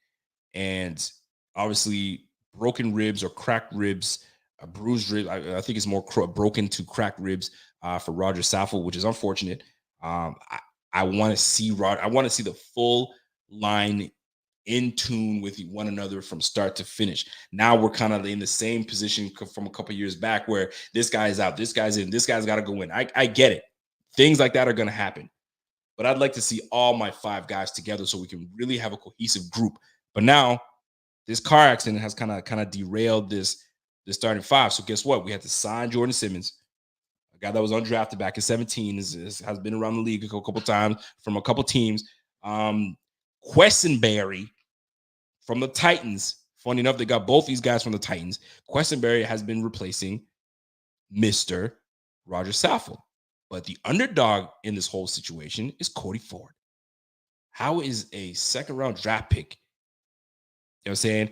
And obviously, broken ribs or cracked ribs, a bruised rib. I think it's more broken to cracked ribs for Roger Saffold, which is unfortunate. I want to see I want to see the full line in tune with one another from start to finish. Now we're kind of in the same position from a couple years back where this guy is out, this guy's in, this guy's got to go in. I get it. Things like that are going to happen. But I'd like to see all my 5 guys together so we can really have a cohesive group. But now this car accident has kind of derailed this starting 5. So guess what? We had to sign Jordan Simmons, a guy that was undrafted back in 17, has been around the league a couple times from a couple teams. Quessenberry from the Titans. Funny enough, they got both these guys from the Titans. Quessenberry has been replacing Mr. Roger Saffold. But the underdog in this whole situation is Cody Ford. How is a second-round draft pick, you know what I'm saying,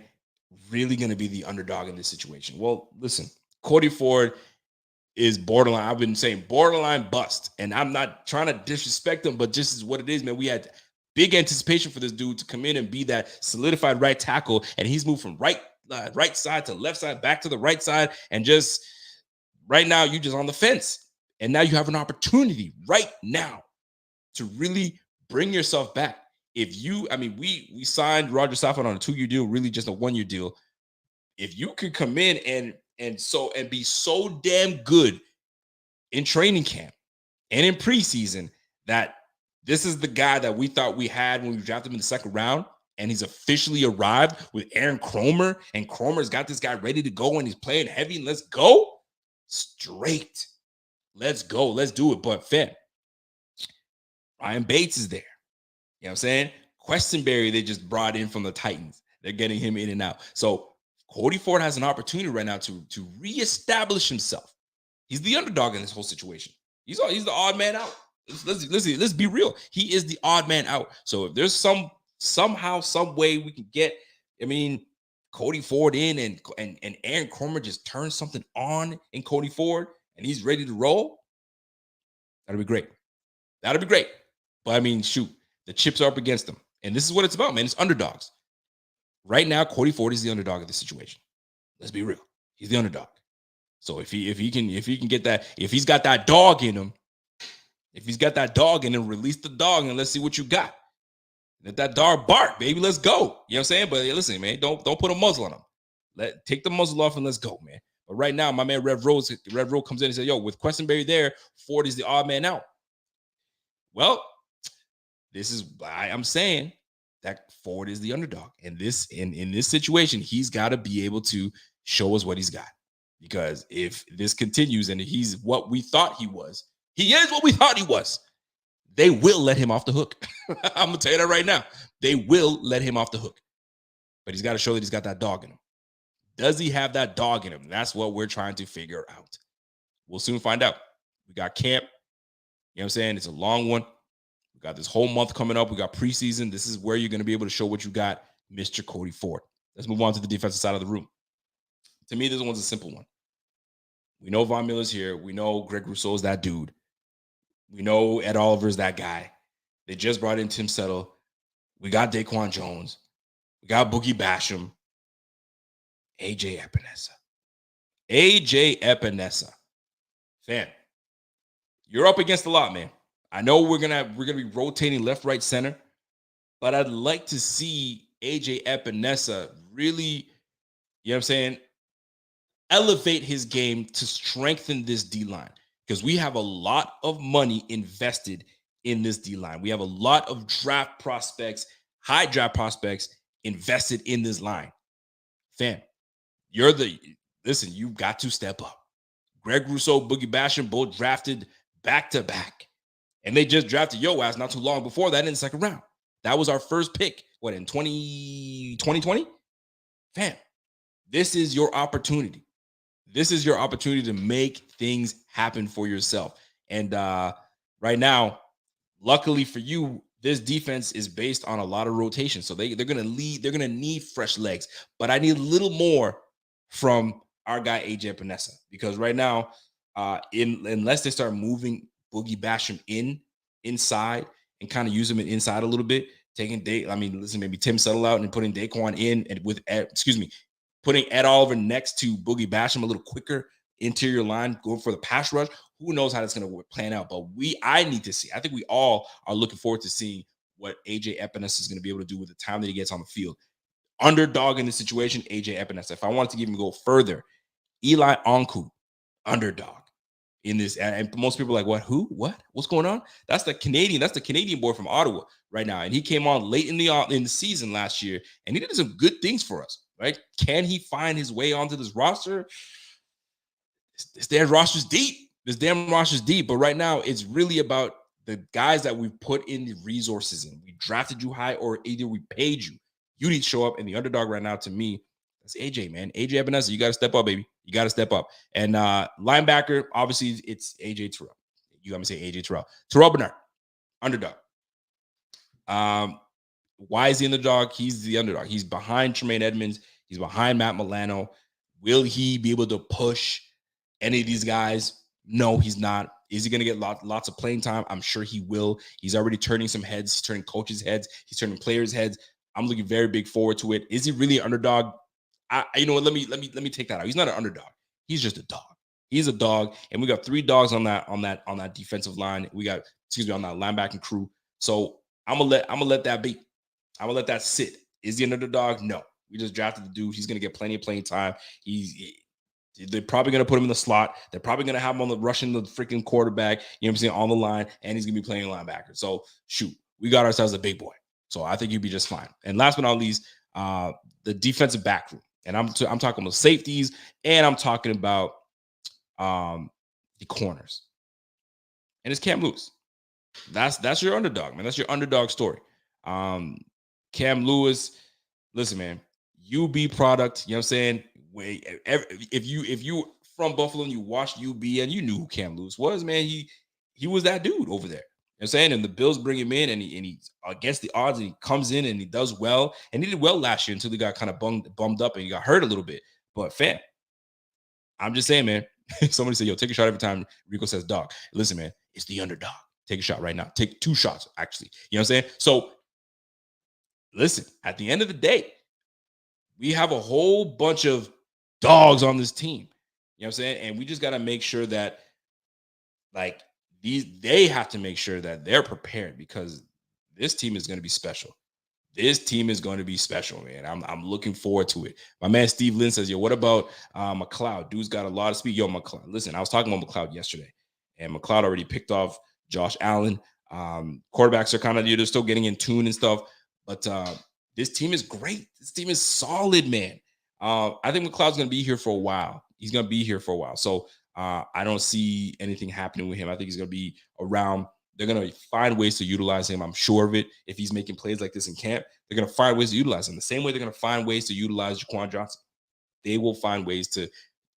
really going to be the underdog in this situation? Well, listen, Cody Ford is borderline. I've been saying borderline bust. And I'm not trying to disrespect him, but just is what it is, man. We had big anticipation for this dude to come in and be that solidified right tackle. And he's moved from right side to left side, back to the right side. And just right now, you're just on the fence. And now you have an opportunity right now to really bring yourself back. If you, I mean, we signed Roger Saffold on a 2-year deal, really just a 1-year deal. If you could come in and be so damn good in training camp and in preseason that this is the guy that we thought we had when we drafted him in the 2nd round, and he's officially arrived with Aaron Kromer, and Kromer's got this guy ready to go, and he's playing heavy, and let's go straight. Let's go. Let's do it. But fam, Ryan Bates is there. You know what I'm saying? Quessenberry, they just brought in from the Titans. They're getting him in and out. So Cody Ford has an opportunity right now to reestablish himself. He's the underdog in this whole situation. He's the odd man out. Let's be real. He is the odd man out. So if there's somehow, some way we can get, I mean, Cody Ford in and Aaron Kromer just turns something on in Cody Ford, and he's ready to roll, that'll be great. That'll be great. But I mean, shoot, the chips are up against them. And this is what it's about, man. It's underdogs. Right now, Cody Ford is the underdog of the situation. Let's be real. He's the underdog. So if he can get that, if he's got that dog in him, release the dog and let's see what you got. Let that dog bark, baby. Let's go. You know what I'm saying? But listen, man, don't put a muzzle on him. Take the muzzle off and let's go, man. But right now, my man Rev Rowe comes in and says, yo, with Quessenberry there, Ford is the odd man out. Well, this is why I'm saying that Ford is the underdog. And in this situation, he's got to be able to show us what he's got. Because if this continues and he's what we thought he was, he is what we thought he was, they will let him off the hook. I'm going to tell you that right now. They will let him off the hook. But he's got to show that he's got that dog in him. Does he have that dog in him? That's what we're trying to figure out. We'll soon find out. We got camp. You know what I'm saying? It's a long one. We got this whole month coming up. We got preseason. This is where you're going to be able to show what you got, Mr. Cody Ford. Let's move on to the defensive side of the room. To me, this one's a simple one. We know Von Miller's here. We know Greg Rousseau's that dude. We know Ed Oliver's that guy. They just brought in Tim Settle. We got Daquan Jones. We got Boogie Basham. AJ Epinesa. Fam, you're up against a lot, man. I know we're gonna be rotating left, right, center, but I'd like to see AJ Epinesa really, you know what I'm saying, elevate his game to strengthen this D-line, because we have a lot of money invested in this D-line. We have a lot of draft prospects, high draft prospects invested in this line. Fam, you've got to step up. Greg Rousseau, Boogie Basham, both drafted back-to-back. And they just drafted your ass not too long before that in the 2nd round. That was our first pick, in 2020? Fam, this is your opportunity. This is your opportunity to make things happen for yourself. And right now, luckily for you, this defense is based on a lot of rotation. So they're going to need fresh legs. But I need a little more from our guy AJ Epinesa, because right now, unless they start moving Boogie Basham inside and kind of use him inside a little bit, maybe Tim Settle out and putting Daquan in and putting Ed Oliver next to Boogie Basham a little quicker interior line, going for the pass rush. Who knows how that's going to plan out? But I need to see. I think we all are looking forward to seeing what AJ Epinesa is going to be able to do with the time that he gets on the field. Underdog in the situation, AJ Epinesa. If I wanted to even go further, Eli Onku, underdog in this. And most people are like, what? Who? What? What's going on? That's the Canadian boy from Ottawa right now. And he came on late in the season last year, and he did some good things for us, right? Can he find his way onto this roster? This damn roster's deep. But right now, it's really about the guys that we've put in the resources in. We drafted you high, or either we paid you. You need to show up. And the underdog right now, to me, that's AJ, man. AJ Epinesa, you got to step up, baby. You got to step up. And linebacker, obviously, it's AJ Terrell. You got me say AJ Terrell. Terrell Bernard, underdog. Why is he underdog? He's the underdog. He's behind Tremaine Edmonds. He's behind Matt Milano. Will he be able to push any of these guys? No, he's not. Is he going to get lots of playing time? I'm sure he will. He's already turning some heads. He's turning coaches' heads. He's turning players' heads. I'm looking very big forward to it. Is he really an underdog? You know what? Let me take that out. He's not an underdog. He's just a dog. He's a dog, and we got 3 dogs on that defensive line. We got, on that linebacking crew. So I'm gonna let that be. I'm gonna let that sit. Is he an underdog? No. We just drafted the dude. He's gonna get plenty of playing time. They're probably gonna put him in the slot. They're probably gonna have him on the rushing the freaking quarterback. You know what I'm saying, on the line, and he's gonna be playing linebacker. So shoot, we got ourselves a big boy. So I think he'd be just fine. And last but not least, the defensive back room. And I'm talking about safeties, and I'm talking about the corners. And it's Cam Lewis. That's your underdog, man. That's your underdog story. Cam Lewis, listen, man, UB product. You know what I'm saying? If you from Buffalo and you watched UB and you knew who Cam Lewis was, man, he was that dude over there. You know what I'm saying? And the Bills bring him in, and he's against the odds, and he comes in and he does well. And he did well last year until he got kind of bummed up and he got hurt a little bit. But fam, I'm just saying, man. Somebody said, yo, take a shot every time Rico says dog. Listen, man, it's the underdog. Take a shot right now. Take 2 shots, actually. You know what I'm saying? So listen, at the end of the day, we have a whole bunch of dogs on this team. You know what I'm saying? And we just got to make sure that, like, they have to make sure that they're prepared, because this team is going to be special. This team is going to be special, man. I'm looking forward to it. My man Steve Lynn says, yo, what about McLeod? Dude's got a lot of speed. Yo, McLeod. Listen, I was talking about McLeod yesterday, and McLeod already picked off Josh Allen. Quarterbacks are kind of, they're still getting in tune and stuff. But this team is great. This team is solid, man. I think McLeod's going to be here for a while. He's going to be here for a while. So I don't see anything happening with him. I think he's going to be around. They're going to find ways to utilize him. I'm sure of it. If he's making plays like this in camp, they're going to find ways to utilize him. The same way they're going to find ways to utilize Jaquan Johnson. They will find ways to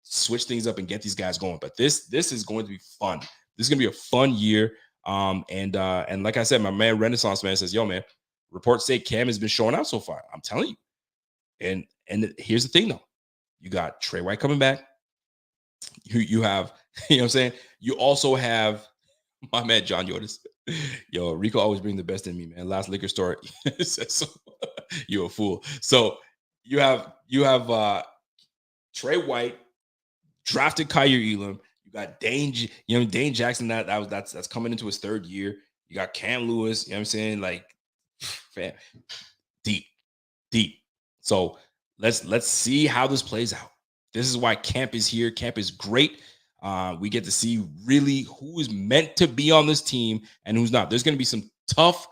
switch things up and get these guys going. But this is going to be fun. This is going to be a fun year. And like I said, my man Renaissance Man says, yo, man, reports say Cam has been showing out so far. I'm telling you. And here's the thing, though. You got Trey White coming back. You have, you know what I'm saying? You also have my man John Yotis. Yo, Rico always brings the best in me, man. Last liquor store says so. You're a fool. So you have Trey White, drafted Kyer Elam. You got Dane Jackson. That's coming into his 3rd year. You got Cam Lewis. You know what I'm saying? Like, fam, deep. So let's see how this plays out. This is why camp is here. Camp is great. We get to see really who is meant to be on this team and who's not. There's going to be some tough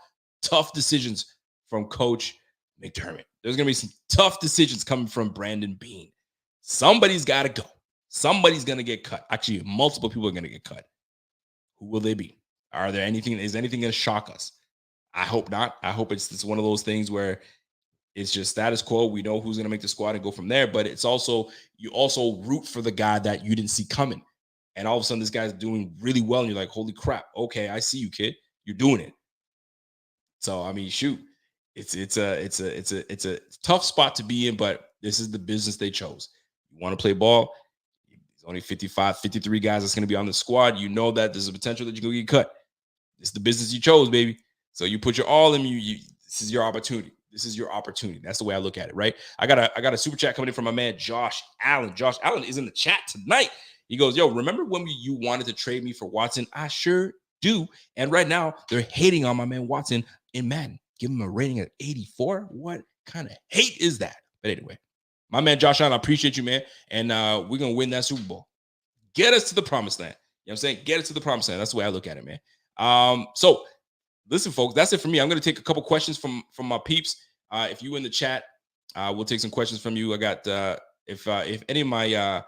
decisions from Coach McDermott. There's going to be some tough decisions coming from Brandon Beane. Somebody's got to go. Somebody's going to get cut. Actually, multiple people are going to get cut. Who will they be? Is anything going to shock us? I hope not. I hope it's one of those things where it's just status quo. We know who's going to make the squad and go from there. But it's also, you also root for the guy that you didn't see coming. And all of a sudden, this guy's doing really well. And you're like, holy crap. Okay, I see you, kid. You're doing it. So, I mean, shoot. It's a tough spot to be in, but this is the business they chose. You want to play ball, only 55, 53 guys that's going to be on the squad. You know that there's a potential that you're going to get cut. It's the business you chose, baby. So you put your all in. This is your opportunity. This is your opportunity. That's the way I look at it, right? I got a super chat coming in from my man Josh Allen. Josh Allen is in the chat tonight. He goes, yo, remember when you wanted to trade me for Watson? I sure do. And right now they're hating on my man Watson in Madden. Give him a rating of 84. What kind of hate is that? But anyway, my man Josh Allen, I appreciate you, man. And we're gonna win that Super Bowl. Get us to the promised land. You know what I'm saying? Get us to the promised land. That's the way I look at it, man. So listen, folks, that's it for me. I'm going to take a couple questions from my peeps. If you in the chat, we'll take some questions from you. I got if any of my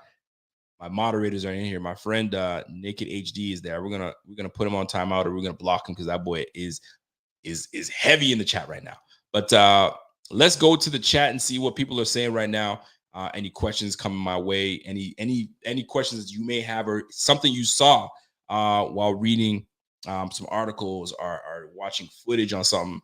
moderators are in here, my friend Naked HD is there. We're gonna put him on timeout, or we're gonna block him because that boy is heavy in the chat right now. But let's go to the chat and see what people are saying right now. Any questions coming my way? Any questions that you may have, or something you saw while reading some articles or watching footage on something?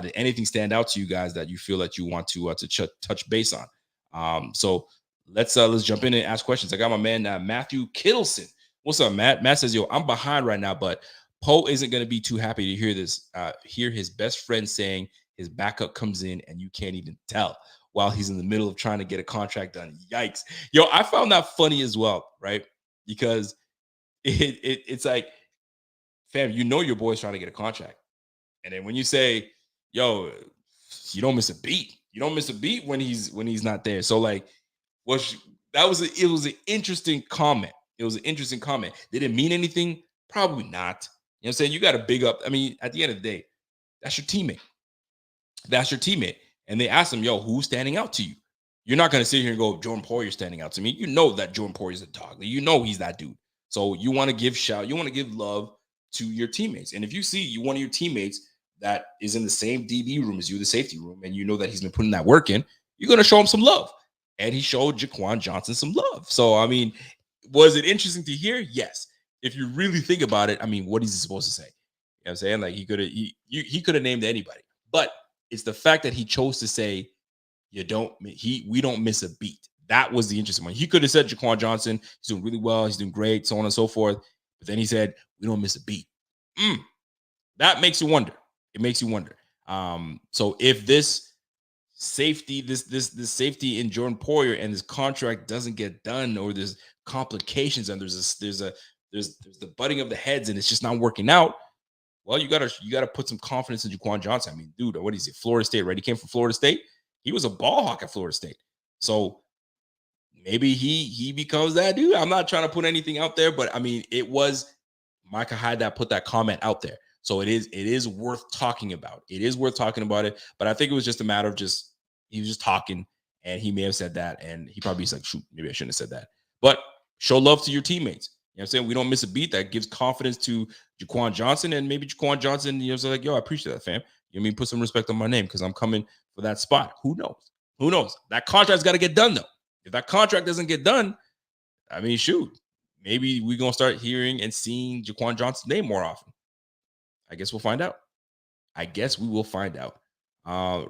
Did anything stand out to you guys that you feel that you want to touch base on? So let's jump in and ask questions. I got my man Matthew Kittleson. What's up, Matt? Matt says, yo, I'm behind right now, but Poe isn't going to be too happy to hear this. Hear his best friend saying his backup comes in and you can't even tell while he's in the middle of trying to get a contract done. Yikes. Yo, I found that funny as well, right? Because it's like, fam, you know your boy's trying to get a contract. And then when you say, yo, you don't miss a beat. You don't miss a beat when he's not there. So like, it was an interesting comment. It was an interesting comment. Did it mean anything? Probably not. You know what I'm saying? You got to big up. I mean, at the end of the day, that's your teammate. That's your teammate. And they asked him, yo, who's standing out to you? You're not going to sit here and go, Jordan Poyer's standing out to me. You know that Jordan Poyer's a dog. You know he's that dude. So you want to give love to your teammates. And if you see one of your teammates that is in the same DB room as you, the safety room, and you know that he's been putting that work in, you're going to show him some love. And he showed Jaquan Johnson some love. So, I mean, was it interesting to hear? Yes. If you really think about it, I mean, what is he supposed to say? You know what I'm saying? Like he could have named anybody. But it's the fact that he chose to say, we don't miss a beat. That was the interesting one. He could have said Jaquan Johnson, he's doing really well, he's doing great, so on and so forth. But then he said, we don't miss a beat. That makes you wonder. It makes you wonder. So if this safety, this safety in Jordan Poyer and this contract doesn't get done, or there's complications and there's the butting of the heads and it's just not working out, well, you gotta put some confidence in Jaquan Johnson. I mean, dude, what is he? Florida State, right? He came from Florida State. He was a ball hawk at Florida State. So maybe he becomes that dude. I'm not trying to put anything out there, but I mean, it was Micah Hyde that put that comment out there. So it is worth talking about. It is worth talking about it. But I think it was just a matter of he was just talking, and he may have said that, and he probably is like, shoot, maybe I shouldn't have said that. But show love to your teammates. You know what I'm saying? We don't miss a beat. That gives confidence to Jaquan Johnson, and maybe Jaquan Johnson, you know, so like, yo, I appreciate that, fam. You know what I mean? Put some respect on my name because I'm coming for that spot. Who knows? Who knows? That contract's got to get done, though. If that contract doesn't get done, I mean, shoot, maybe we're going to start hearing and seeing Jaquan Johnson's name more often. I guess we'll find out. I guess we will find out.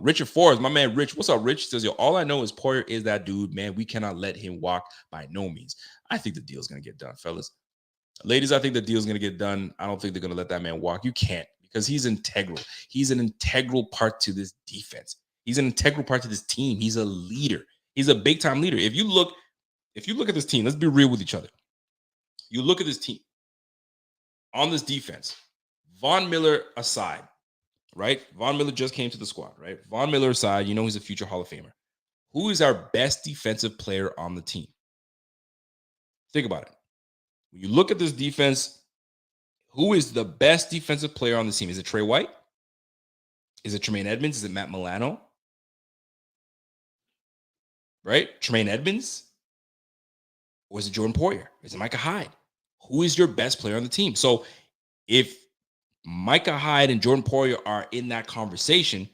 Richard Forbes, my man Rich. What's up, Rich? Says, yo, all I know is Poyer is that dude, man. We cannot let him walk by no means. I think the deal's going to get done, fellas. Ladies, I think the deal's going to get done. I don't think they're going to let that man walk. You can't, because he's integral. He's an integral part to this defense. He's an integral part to this team. He's a leader. He's a big-time leader. If you look at this team, let's be real with each other. You look at this team on this defense, Von Miller aside, right? Von Miller just came to the squad, right? Von Miller aside, you know he's a future Hall of Famer. Who is our best defensive player on the team? Think about it. When you look at this defense, who is the best defensive player on the team? Is it Trey White? Is it Tremaine Edmonds? Is it Matt Milano? Right? Tremaine Edmonds? Or is it Jordan Poyer? Is it Micah Hyde? Who is your best player on the team? So if Micah Hyde and Jordan Poyer are in that conversation,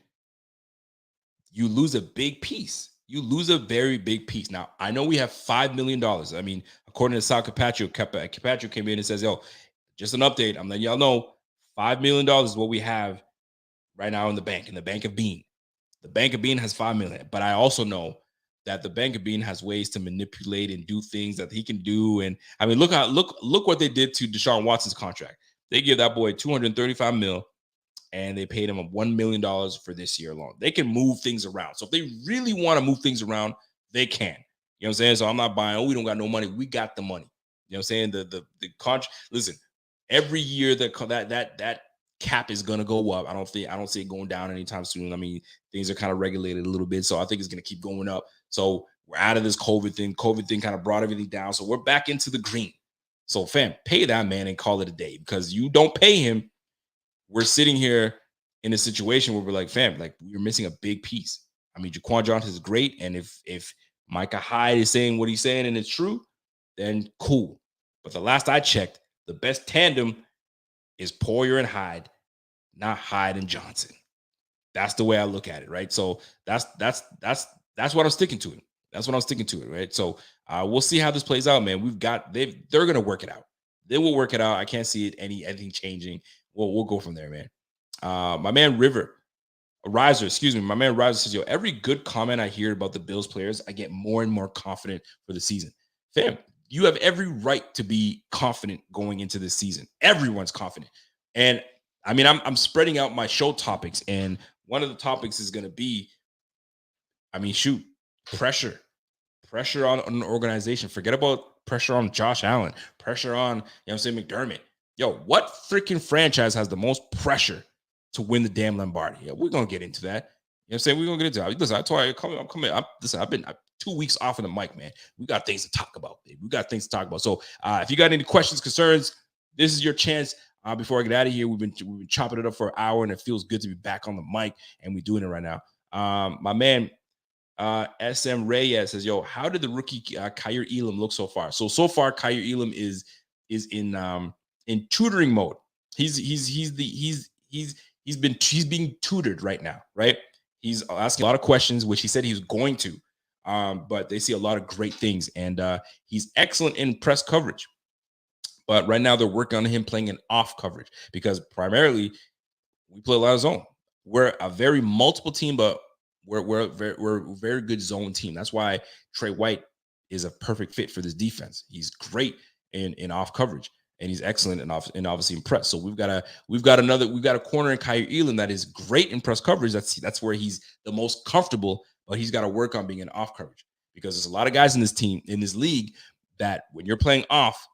you lose a big piece. You lose a very big piece. Now, I know we have $5 million. I mean, according to Sal Capaccio came in and says, yo, just an update. I'm letting y'all know $5 million is what we have right now in the bank of Bean. The Bank of Bean has $5 million. But I also know that the Bank of Bean has ways to manipulate and do things that he can do. And I mean, look what they did to Deshaun Watson's contract. They give that boy $235 million, and they paid him $1 million for this year alone. They can move things around. So if they really want to move things around, they can. You know what I'm saying? So I'm not buying, oh, we don't got no money. We got the money. You know what I'm saying? The contract. Listen, every year that cap is gonna go up. I don't see it going down anytime soon. I mean, things are kind of regulated a little bit, so I think it's gonna keep going up. So we're out of this COVID thing. COVID thing kind of brought everything down. So we're back into the green. So fam, pay that man and call it a day, because you don't pay him. We're sitting here in a situation where we're like, fam, like we're missing a big piece. I mean, Jaquan Johnson is great. And if Micah Hyde is saying what he's saying and it's true, then cool. But the last I checked, the best tandem is Poyer and Hyde, not Hyde and Johnson. That's the way I look at it, right? So that's what I'm sticking to it. That's what I'm sticking to it, right? So we'll see how this plays out, man. They're gonna work it out. They will work it out. I can't see anything changing. We'll go from there, man. My man Riser says, yo, every good comment I hear about the Bills players, I get more and more confident for the season. Fam, you have every right to be confident going into this season. Everyone's confident. And I mean, I'm spreading out my show topics, and one of the topics is going to be, I mean, pressure on an organization. Forget about pressure on Josh Allen, pressure on, you know what I'm saying, McDermott. Yo, what freaking franchise has the most pressure to win the damn Lombardi? Yeah, we're going to get into that. You know what I'm saying? We're going to get into that. Listen, I told you, I'm coming. Listen, I've been 2 weeks off of the mic, man. We got things to talk about, baby. We got things to talk about. So if you got any questions, concerns, this is your chance. Before I get out of here, we've been chopping it up for an hour, and it feels good to be back on the mic, and we're doing it right now. My man, SM Reyes says, yo, how did the rookie Kyer Elam look so far? So far, Kyer Elam is in tutoring mode. He's being tutored right now, right? He's asking a lot of questions, which he said he was going to, but they see a lot of great things, and he's excellent in press coverage. But right now they're working on him playing in off coverage, because primarily we play a lot of zone. We're a very multiple team, but we're a very good zone team. That's why Trey White is a perfect fit for this defense. He's great in off coverage, and he's excellent and obviously in press. So we've got a corner in Kyer Elam that is great in press coverage. That's where he's the most comfortable, but he's got to work on being in off coverage, because there's a lot of guys in this league that when you're playing off,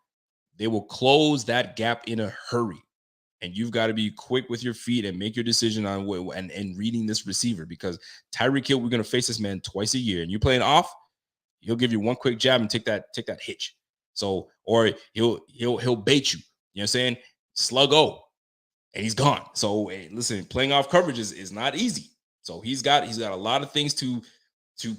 they will close that gap in a hurry. And you've got to be quick with your feet and make your decision on and reading this receiver, because Tyreek Hill, we're going to face this man twice a year, and you're playing off, he'll give you one quick jab and take that hitch. So, or he'll bait you. You know what I'm saying? Slug O, and he's gone. So hey, listen, playing off coverage is not easy. So he's got a lot of things to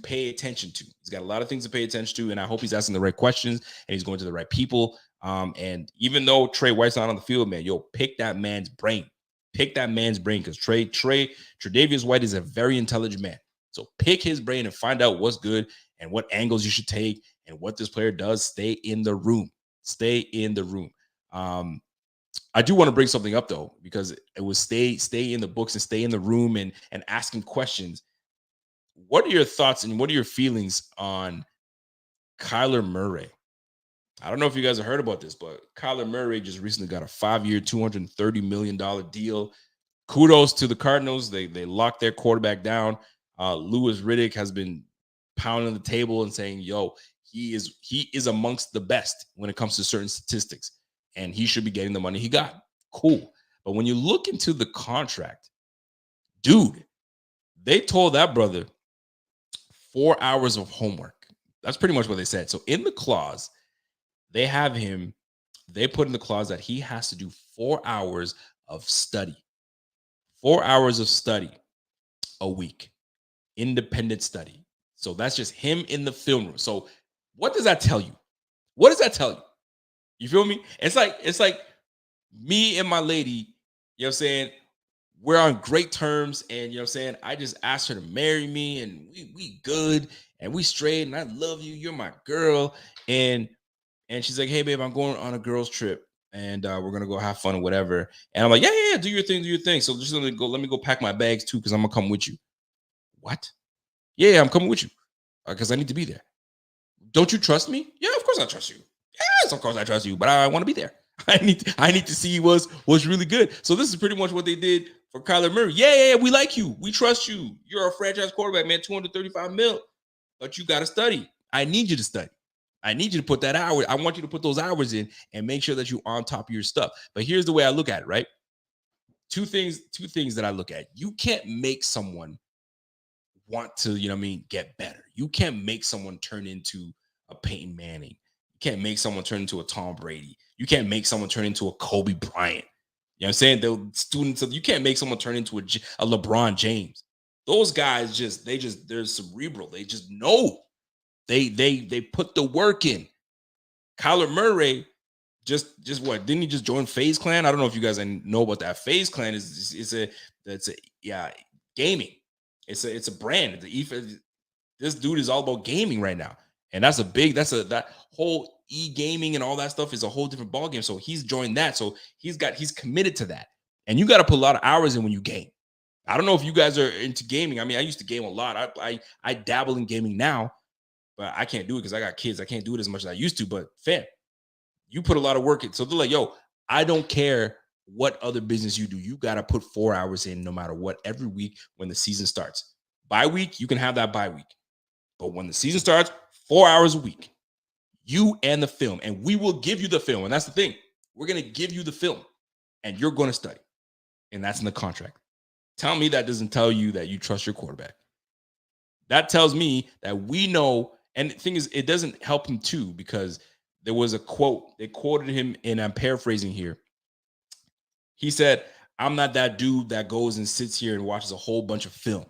pay attention to. He's got a lot of things to pay attention to, and I hope he's asking the right questions and he's going to the right people. And even though Trey White's not on the field, man, yo, pick that man's brain. Pick that man's brain, because Tre'Davious White is a very intelligent man. So pick his brain and find out what's good and what angles you should take and what this player does. Stay in the room. Stay in the room. I do want to bring something up, though, because it was stay in the books and stay in the room and asking questions. What are your thoughts and what are your feelings on Kyler Murray? I don't know if you guys have heard about this, but Kyler Murray just recently got a 5-year, $230 million deal. Kudos to the Cardinals. They locked their quarterback down. Louis Riddick has been pounding the table and saying, yo, he is amongst the best when it comes to certain statistics, and he should be getting the money he got. Cool. But when you look into the contract, dude, they told that brother 4 hours of homework. That's pretty much what they said. So in the clause, they put in the clause that he has to do 4 hours of study. 4 hours of study a week. Independent study. So that's just him in the film room. So what does that tell you? What does that tell you? You feel me? It's like me and my lady, you know what I'm saying? We're on great terms, and you know what I'm saying? I just asked her to marry me, and we good, and we straight, and I love you. You're my girl. And she's like, hey, babe, I'm going on a girls trip, and we're going to go have fun or whatever. And I'm like, yeah, do your thing. So just let me go pack my bags too, because I'm going to come with you. What? Yeah, I'm coming with you. because I need to be there. Don't you trust me? Yeah, of course I trust you. Yes, of course I trust you, but I want to be there. I need to see what's really good. So this is pretty much what they did for Kyler Murray. Yeah, we like you. We trust you. You're a franchise quarterback, man, $235 million, but you got to study. I need you to study. I need you to put that hour. I want you to put those hours in and make sure that you're on top of your stuff. But here's the way I look at it, right? Two things that I look at. You can't make someone want to, get better. You can't make someone turn into a Peyton Manning. You can't make someone turn into a Tom Brady. You can't make someone turn into a Kobe Bryant. You know what I'm saying? The students you can't make someone turn into a LeBron James. Those guys they're cerebral. They just know. They put the work in. Kyler Murray just what? Didn't he just join FaZe Clan? I don't know if you guys know about that. FaZe Clan is gaming. It's a brand. This dude is all about gaming right now. And that whole e-gaming and all that stuff is a whole different ballgame. So he's joined that. So he's committed to that. And you got to put a lot of hours in when you game. I don't know if you guys are into gaming. I mean, I used to game a lot. I dabble in gaming now, but I can't do it because I got kids. I can't do it as much as I used to. But fam, you put a lot of work in. So they're like, yo, I don't care what other business you do. You got to put 4 hours in no matter what every week when the season starts. Bye week, you can have that bye week. But when the season starts, 4 hours a week, you and the film. And we will give you the film. And that's the thing. We're going to give you the film and you're going to study. And that's in the contract. Tell me that doesn't tell you that you trust your quarterback. That tells me that we know. And the thing is, it doesn't help him too, because there was a quote. They quoted him, and I'm paraphrasing here. He said, I'm not that dude that goes and sits here and watches a whole bunch of film.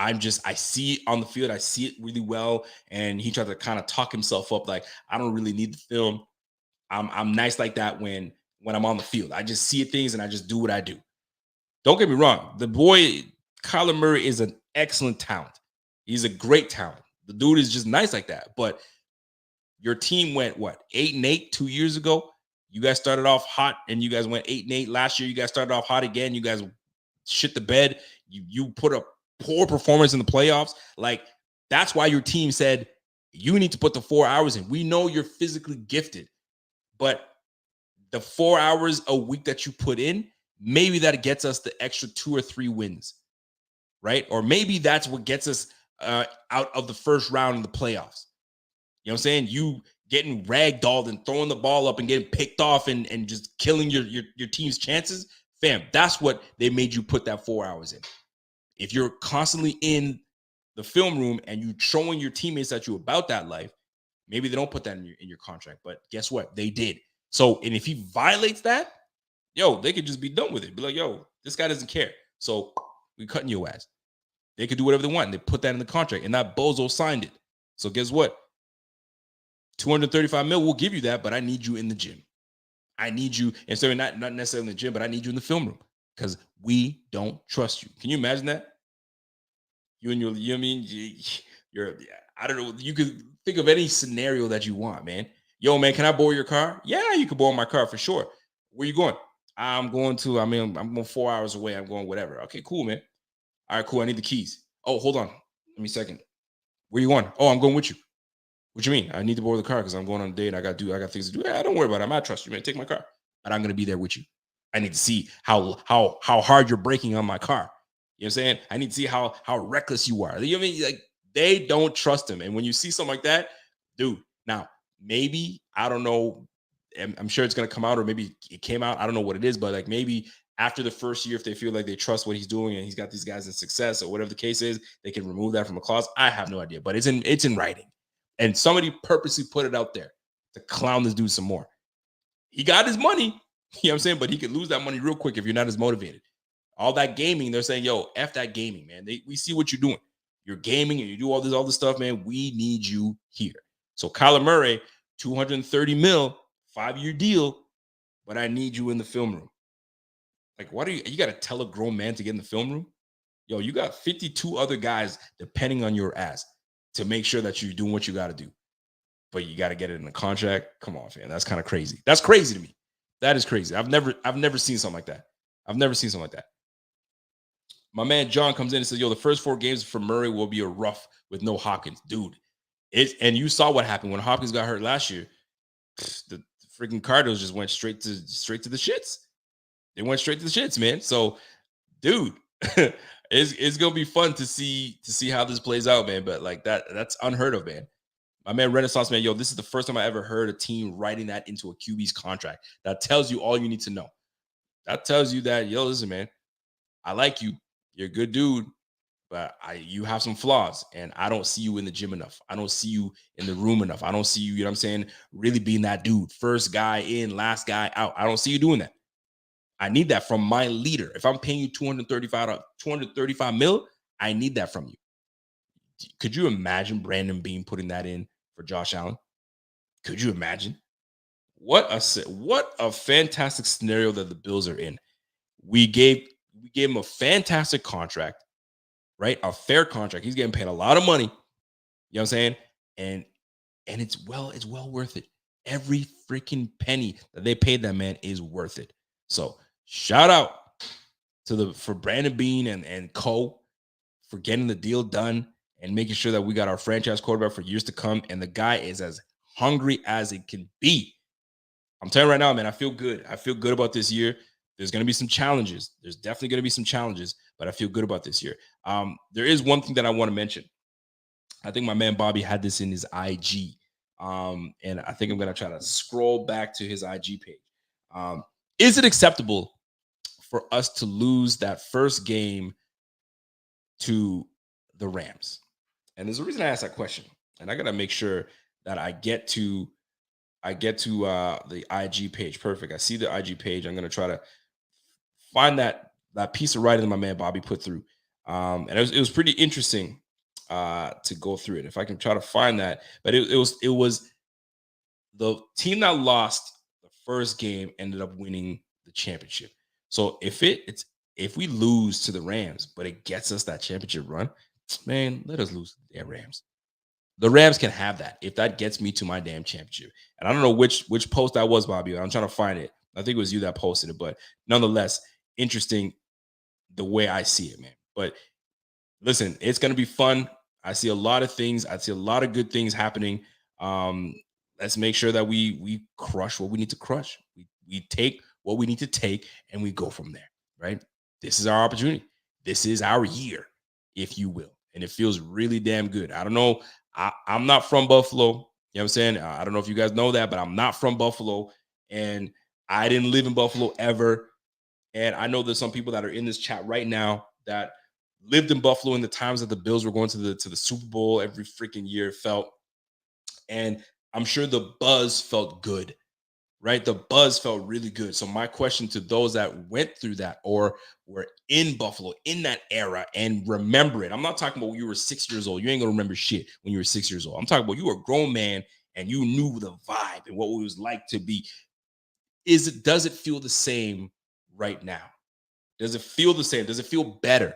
I see it on the field. I see it really well. And he tried to kind of talk himself up. Like, I don't really need the film. I'm nice like that when I'm on the field. I just see things and I just do what I do. Don't get me wrong. The boy, Kyler Murray, is an excellent talent. He's a great talent. The dude is just nice like that. But your team went, 8-8 2 years ago? You guys started off hot and you guys went 8-8. Last year, you guys started off hot again. You guys shit the bed. You put a poor performance in the playoffs. Like, that's why your team said, you need to put the 4 hours in. We know you're physically gifted, but the 4 hours a week that you put in, maybe that gets us the extra 2 or 3 wins, right? Or maybe that's what gets us out of the first round of the playoffs. You know what I'm saying? You getting ragdolled and throwing the ball up and getting picked off and just killing your team's chances. Fam, that's what they made you put that 4 hours in. If you're constantly in the film room and you showing your teammates that you're about that life, maybe they don't put that in your contract. But guess what? They did. So, and if he violates that, they could just be done with it. Be like, this guy doesn't care. So we cutting your ass. They could do whatever they want. And they put that in the contract. And that bozo signed it. So guess what? $235 million, we'll give you that, but I need you in the gym. I need you, and so not necessarily in the gym, but I need you in the film room because we don't trust you. Can you imagine that? You and I don't know. You could think of any scenario that you want, man. Yo, man, can I borrow your car? Yeah, you can borrow my car for sure. Where you going? I'm going 4 hours away. I'm going whatever. Okay, cool, man. All right, cool. I need the keys. Oh, hold on. Give me a second. Where you going? Oh, I'm going with you. What you mean? I need to borrow the car because I'm going on a date and I got things to do. Yeah, don't worry about it. I might trust you, man. Take my car. But I'm going to be there with you. I need to see how hard you're braking on my car. You know what I'm saying? I need to see how reckless you are. You know what I mean? Like, they don't trust him. And when you see something like that, dude, now, maybe, I don't know, I'm sure it's going to come out, or maybe it came out. I don't know what it is, but like maybe after the first year, if they feel like they trust what he's doing and he's got these guys in success or whatever the case is, they can remove that from a clause. I have no idea, but it's in writing. And somebody purposely put it out there to clown this dude some more. He got his money, you know what I'm saying? But he could lose that money real quick if you're not as motivated. All that gaming, they're saying, yo, F that gaming, man. We see what you're doing. You're gaming and you do all this stuff, man. We need you here. So Kyler Murray, $230 million, 5-year deal, but I need you in the film room. Like, what you got to tell a grown man to get in the film room? Yo, you got 52 other guys depending on your ass to make sure that you're doing what you got to do. But you got to get it in the contract. Come on, fam. That's kind of crazy. That's crazy to me. That is crazy. I've never seen something like that. I've never seen something like that. My man John comes in and says, yo, the first 4 games for Murray will be a rough with no Hopkins. Dude, And you saw what happened when Hopkins got hurt last year. The freaking Cardinals just went straight to the shits. They went straight to the shits, man. So, dude, it's gonna be fun to see how this plays out, man. But like that's unheard of, man. My man Renaissance, man, yo, this is the first time I ever heard a team writing that into a QB's contract. That tells you all you need to know. That tells you that, yo, listen, man, I like you. You're a good dude, but you have some flaws, and I don't see you in the gym enough. I don't see you in the room enough. I don't see you, you know what I'm saying, really being that dude. First guy in, last guy out. I don't see you doing that. I need that from my leader. If I'm paying you 235 mil, I need that from you. Could you imagine Brandon Beane putting that in for Josh Allen? Could you imagine? What a fantastic scenario that the Bills are in. We gave him a fantastic contract, right? A fair contract. He's getting paid a lot of money. You know what I'm saying? And it's well worth it. Every freaking penny that they paid that man is worth it. So shout out for Brandon Beane and co for getting the deal done and making sure that we got our franchise quarterback for years to come. And the guy is as hungry as it can be. I'm telling you right now, man, I feel good. I feel good about this year. There's going to be some challenges. There's definitely going to be some challenges, but I feel good about this year. There is one thing that I want to mention. I think my man Bobby had this in his IG. And I think I'm going to try to scroll back to his IG page. Is it acceptable for us to lose that first game to the Rams? And there's a reason I asked that question. And I got to make sure that I get to the IG page. Perfect. I see the IG page. I'm going to try to find that piece of writing that my man Bobby put through. And it was pretty interesting to go through it. If I can try to find that. But it was the team that lost the first game ended up winning the championship. So if we lose to the Rams, but it gets us that championship run, man, let us lose to the Rams. The Rams can have that if that gets me to my damn championship. And I don't know which post that was, Bobby. I'm trying to find it. I think it was you that posted it, but nonetheless, interesting the way I see it, man. But listen, it's going to be fun. I see a lot of things. I see a lot of good things happening. Let's make sure that we crush what we need to crush. We take what we need to take, and we go from there, right? This is our opportunity. This is our year, if you will. And it feels really damn good. I don't know. I'm not from Buffalo. You know what I'm saying? I don't know if you guys know that, but I'm not from Buffalo. And I didn't live in Buffalo ever. And I know there's some people that are in this chat right now that lived in Buffalo in the times that the Bills were going to the Super Bowl every freaking year, felt. And I'm sure the buzz felt good, right? The buzz felt really good. So my question to those that went through that or were in Buffalo in that era and remember it. I'm not talking about when you were 6 years old. You ain't going to remember shit when you were 6 years old. I'm talking about you were a grown man and you knew the vibe and what it was like to be. Does it feel the same right now? Does it feel the same? Does it feel better?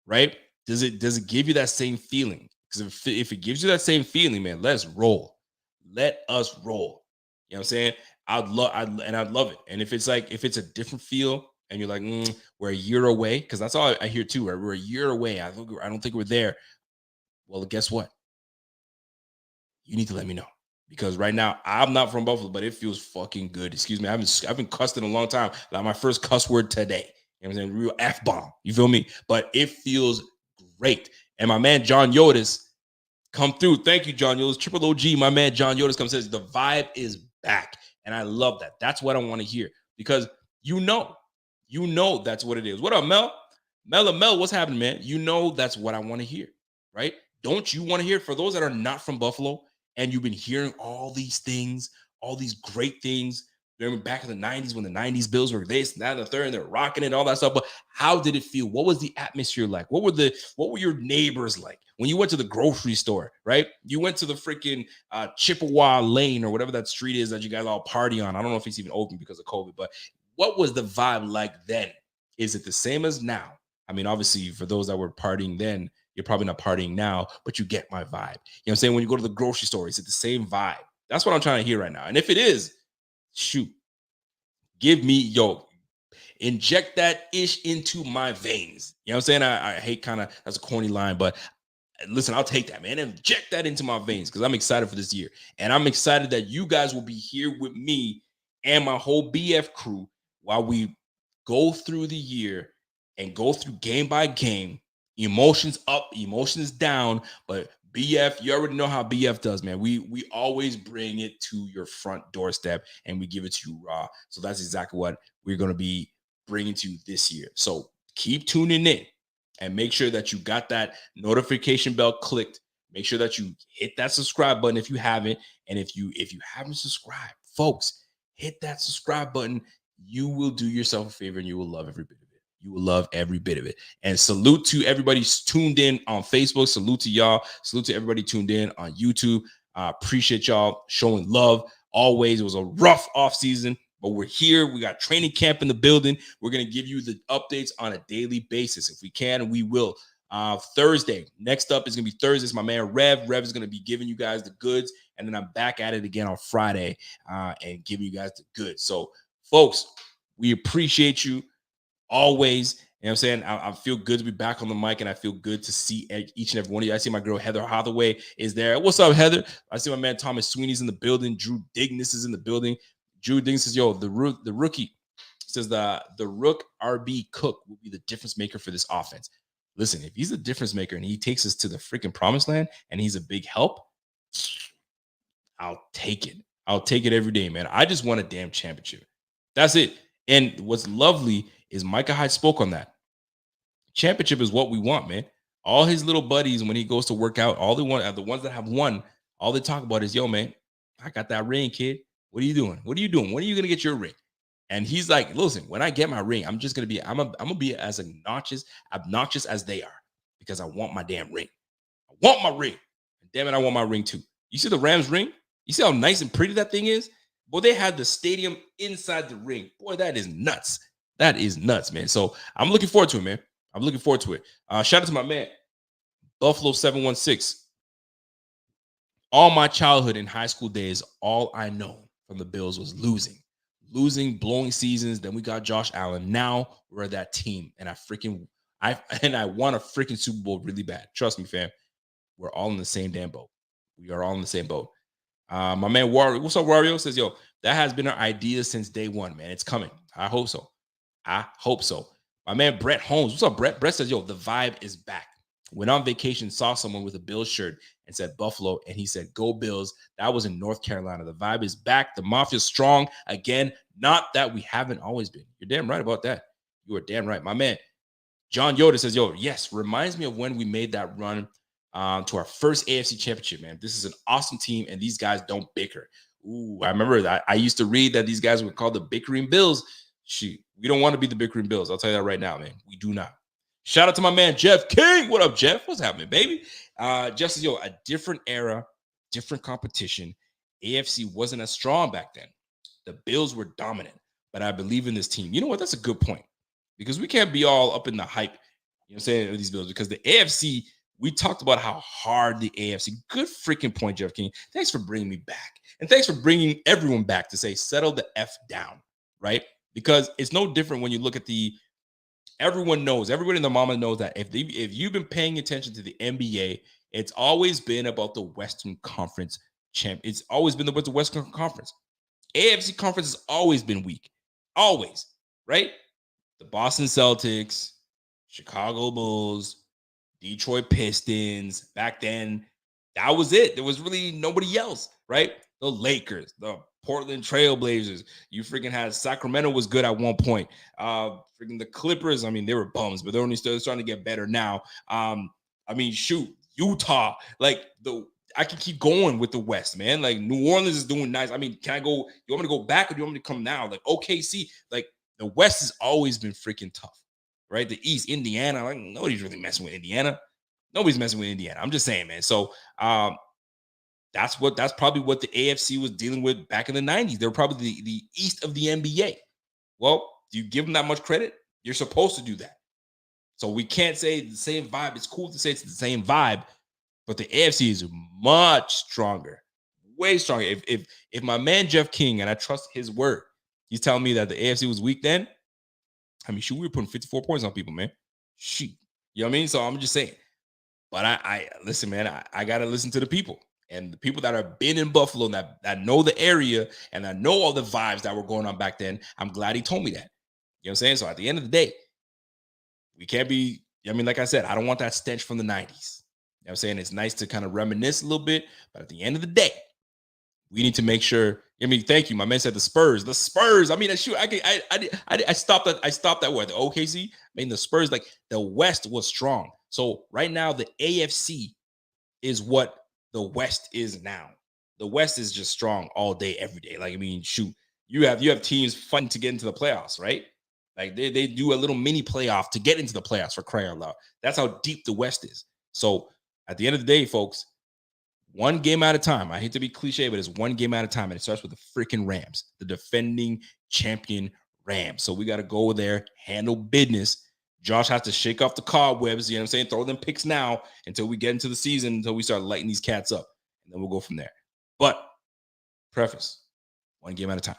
Right? Does it give you that same feeling? Because if it gives you that same feeling, man, let's roll. Let us roll. You know what I'm saying? I'd love it. And if it's a different feel and you're like, we're a year away, because that's all I hear too, right? We're a year away. I don't think we're there. Well, guess what? You need to let me know. Because right now, I'm not from Buffalo, but it feels fucking good. Excuse me. I've been cussed in a long time. Like my first cuss word today. You know what I'm saying? Real F-bomb. You feel me? But it feels great. And my man, John Yotis, come through. Thank you, John Yotis. Triple OG, my man, John Yotis comes and says, the vibe is back. And I love that. That's what I want to hear. Because you know that's what it is. What up, Mel? Mel, what's happening, man? You know that's what I want to hear, right? Don't you want to hear? For those that are not from Buffalo, and you've been hearing all these things, all these great things. Remember back in the 90s when the 90s Bills were this, that, and the third, and they're rocking it, all that stuff. But how did it feel? What was the atmosphere like? What were your neighbors like? When you went to the grocery store, right? You went to the freaking Chippewa Lane or whatever that street is that you guys all party on. I don't know if it's even open because of COVID, but what was the vibe like then? Is it the same as now? I mean, obviously, for those that were partying then, you're probably not partying now, but you get my vibe. You know what I'm saying? When you go to the grocery store, is it the same vibe? That's what I'm trying to hear right now. And if it is, shoot, give me, inject that ish into my veins. You know what I'm saying? I hate that's a corny line, but listen, I'll take that, man. Inject that into my veins because I'm excited for this year. And I'm excited that you guys will be here with me and my whole BF crew while we go through the year and go through game by game. Emotions up, emotions down. But BF, you already know how BF does, man. We always bring it to your front doorstep and we give it to you raw. So that's exactly what we're going to be bringing to you this year. So keep tuning in. And make sure that you got that notification bell clicked. Make sure that you hit that subscribe button if you haven't. And if you haven't subscribed, folks, hit that subscribe button. You will do yourself a favor and you will love every bit of it. You will love every bit of it. And salute to everybody tuned in on Facebook. Salute to y'all. Salute to everybody tuned in on YouTube. Appreciate y'all showing love. Always. It was a rough off season. But we're here. We got training camp in the building. We're going to give you the updates on a daily basis. If we can, we will. Thursday. Next up is going to be Thursday. It's my man Rev. Rev is going to be giving you guys the goods. And then I'm back at it again on Friday and giving you guys the goods. So, folks, we appreciate you always. You know what I'm saying? I feel good to be back on the mic, and I feel good to see each and every one of you. I see my girl Heather Hathaway is there. What's up, Heather? I see my man Thomas Sweeney's in the building. Drew Dignas is in the building. Drew Dignas says, yo, the rookie says the Rook RB Cook will be the difference maker for this offense. Listen, if he's the difference maker and he takes us to the freaking promised land and he's a big help, I'll take it. I'll take it every day, man. I just want a damn championship. That's it. And what's lovely is Micah Hyde spoke on that. Championship is what we want, man. All his little buddies, when he goes to work out, all they want, the ones that have won, all they talk about is, yo, man, I got that ring, kid. What are you doing? What are you doing? When are you gonna get your ring? And he's like, listen, when I get my ring, I'm just gonna be, I'm gonna be as obnoxious as they are because I want my damn ring. I want my ring. And damn it, I want my ring too. You see the Rams ring? You see how nice and pretty that thing is? Boy, they had the stadium inside the ring. Boy, that is nuts. That is nuts, man. So I'm looking forward to it, man. I'm looking forward to it. Shout out to my man, Buffalo 716. All my childhood and high school days, all I know from the Bills was losing, blowing seasons. Then we got Josh Allen. Now we're that team, and I won a freaking Super Bowl really bad. Trust me, fam. We're all in the same damn boat. We are all in the same boat. My man Wario, what's up, Wario? Says, yo, that has been our idea since day one, man. It's coming. I hope so. My man Brett Holmes, what's up, Brett? Brett says, yo, the vibe is back. Went on vacation, saw someone with a Bills shirt and said Buffalo, and he said, go Bills. That was in North Carolina. The vibe is back. The Mafia's strong again. Not that we haven't always been. You're damn right about that. You are damn right. My man, John Yoda says, yo, yes, reminds me of when we made that run to our first AFC championship, man. This is an awesome team, and these guys don't bicker. Ooh, I remember that. I used to read that these guys were called the bickering Bills. Shoot, we don't want to be the bickering Bills. I'll tell you that right now, man. We do not. Shout out to my man, Jeff King. What up, Jeff? What's happening, baby? Jeff says, yo, a different era, different competition. AFC wasn't as strong back then. The Bills were dominant, but I believe in this team. You know what? That's a good point because we can't be all up in the hype, you know what I'm saying, of these Bills because the AFC, we talked about how hard the AFC, good freaking point, Jeff King. Thanks for bringing me back. And thanks for bringing everyone back to say, settle the F down, right? Because it's no different when you look at everyone knows, everybody in the mama knows that if you've been paying attention to the NBA, it's always been about the Western Conference champ. It's always been about the Western Conference. AFC Conference has always been weak. Always, right? The Boston Celtics, Chicago Bulls, Detroit Pistons. Back then, that was it. There was really nobody else, right? The Lakers, the Portland Trailblazers. You freaking had Sacramento was good at one point. Freaking the Clippers, I mean, they were bums, but they're only still starting to get better now. Shoot, Utah. I can keep going with the West, man. Like New Orleans is doing nice. I mean, can I go? You want me to go back or do you want me to come now? Like OKC, like the West has always been freaking tough, right? The East, Indiana, like nobody's really messing with Indiana. Nobody's messing with Indiana. I'm just saying, man. So that's probably what the AFC was dealing with back in the 90s. They were probably the East of the NBA. Well, do you give them that much credit? You're supposed to do that. So we can't say the same vibe. It's cool to say it's the same vibe, but the AFC is much stronger, way stronger. If my man Jeff King, and I trust his word, he's telling me that the AFC was weak then, I mean, shoot, we were putting 54 points on people, man. Shoot. You know what I mean? So I'm just saying. But I listen, man, I got to listen to the people. And the people that have been in Buffalo and that know the area and that know all the vibes that were going on back then, I'm glad he told me that. You know what I'm saying? So at the end of the day, we can't be, I mean, like I said, I don't want that stench from the 90s. You know what I'm saying? It's nice to kind of reminisce a little bit, but at the end of the day, we need to make sure. I mean, thank you. My man said the Spurs. The Spurs. I mean, shoot, I stopped that word. The OKC. I mean, the Spurs, like the West was strong. So right now, the AFC is what the West is now. The West is just strong all day, every day. Like, I mean, shoot, you have teams fighting to get into the playoffs, right? Like they do a little mini playoff to get into the playoffs, for crying out loud. That's how deep the West is. So at the end of the day, folks, one game at a time. I hate to be cliche, but it's one game at a time. And it starts with the freaking Rams, the defending champion Rams. So we got to go there, handle business. Josh has to shake off the cobwebs, you know what I'm saying? Throw them picks now until we get into the season, until we start lighting these cats up. And then we'll go from there. But preface, one game at a time.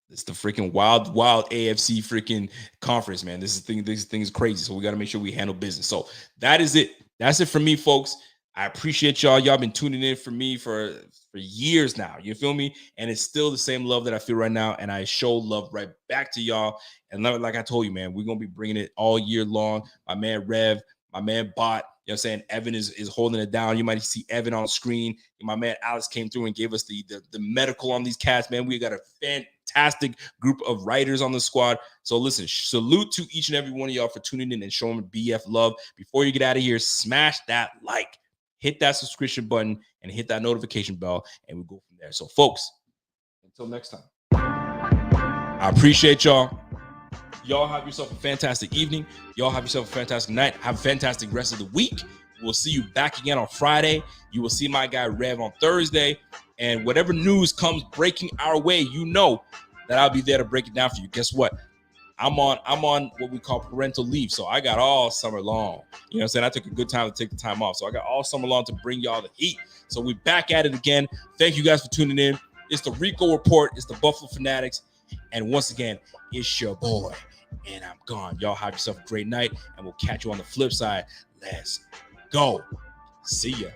It's the freaking wild AFC freaking conference, man. This thing is crazy. So we got to make sure we handle business. So that is it. That's it for me, folks. I appreciate y'all. Y'all been tuning in for me for years now. You feel me? And it's still the same love that I feel right now. And I show love right back to y'all. And like I told you, man, we're going to be bringing it all year long. My man Rev, my man Bot, you know what I'm saying? Evan is holding it down. You might see Evan on screen. And my man Alex came through and gave us the medical on these cats, man. We got a fantastic group of writers on the squad. So listen, salute to each and every one of y'all for tuning in and showing BF love. Before you get out of here, smash that like. Hit that subscription button and hit that notification bell, and we go from there. So, folks, until next time, I appreciate y'all. Y'all have yourself a fantastic evening. Y'all have yourself a fantastic night. Have a fantastic rest of the week. We'll see you back again on Friday. You will see my guy Rev on Thursday. And whatever news comes breaking our way, you know that I'll be there to break it down for you. Guess what? I'm on what we call parental leave. So I got all summer long. You know what I'm saying? I took a good time to take the time off. So I got all summer long to bring y'all the heat. So we back at it again. Thank you guys for tuning in. It's the Rico Report. It's the Buffalo Fanatics. And once again, it's your boy. And I'm gone. Y'all have yourself a great night. And we'll catch you on the flip side. Let's go. See ya.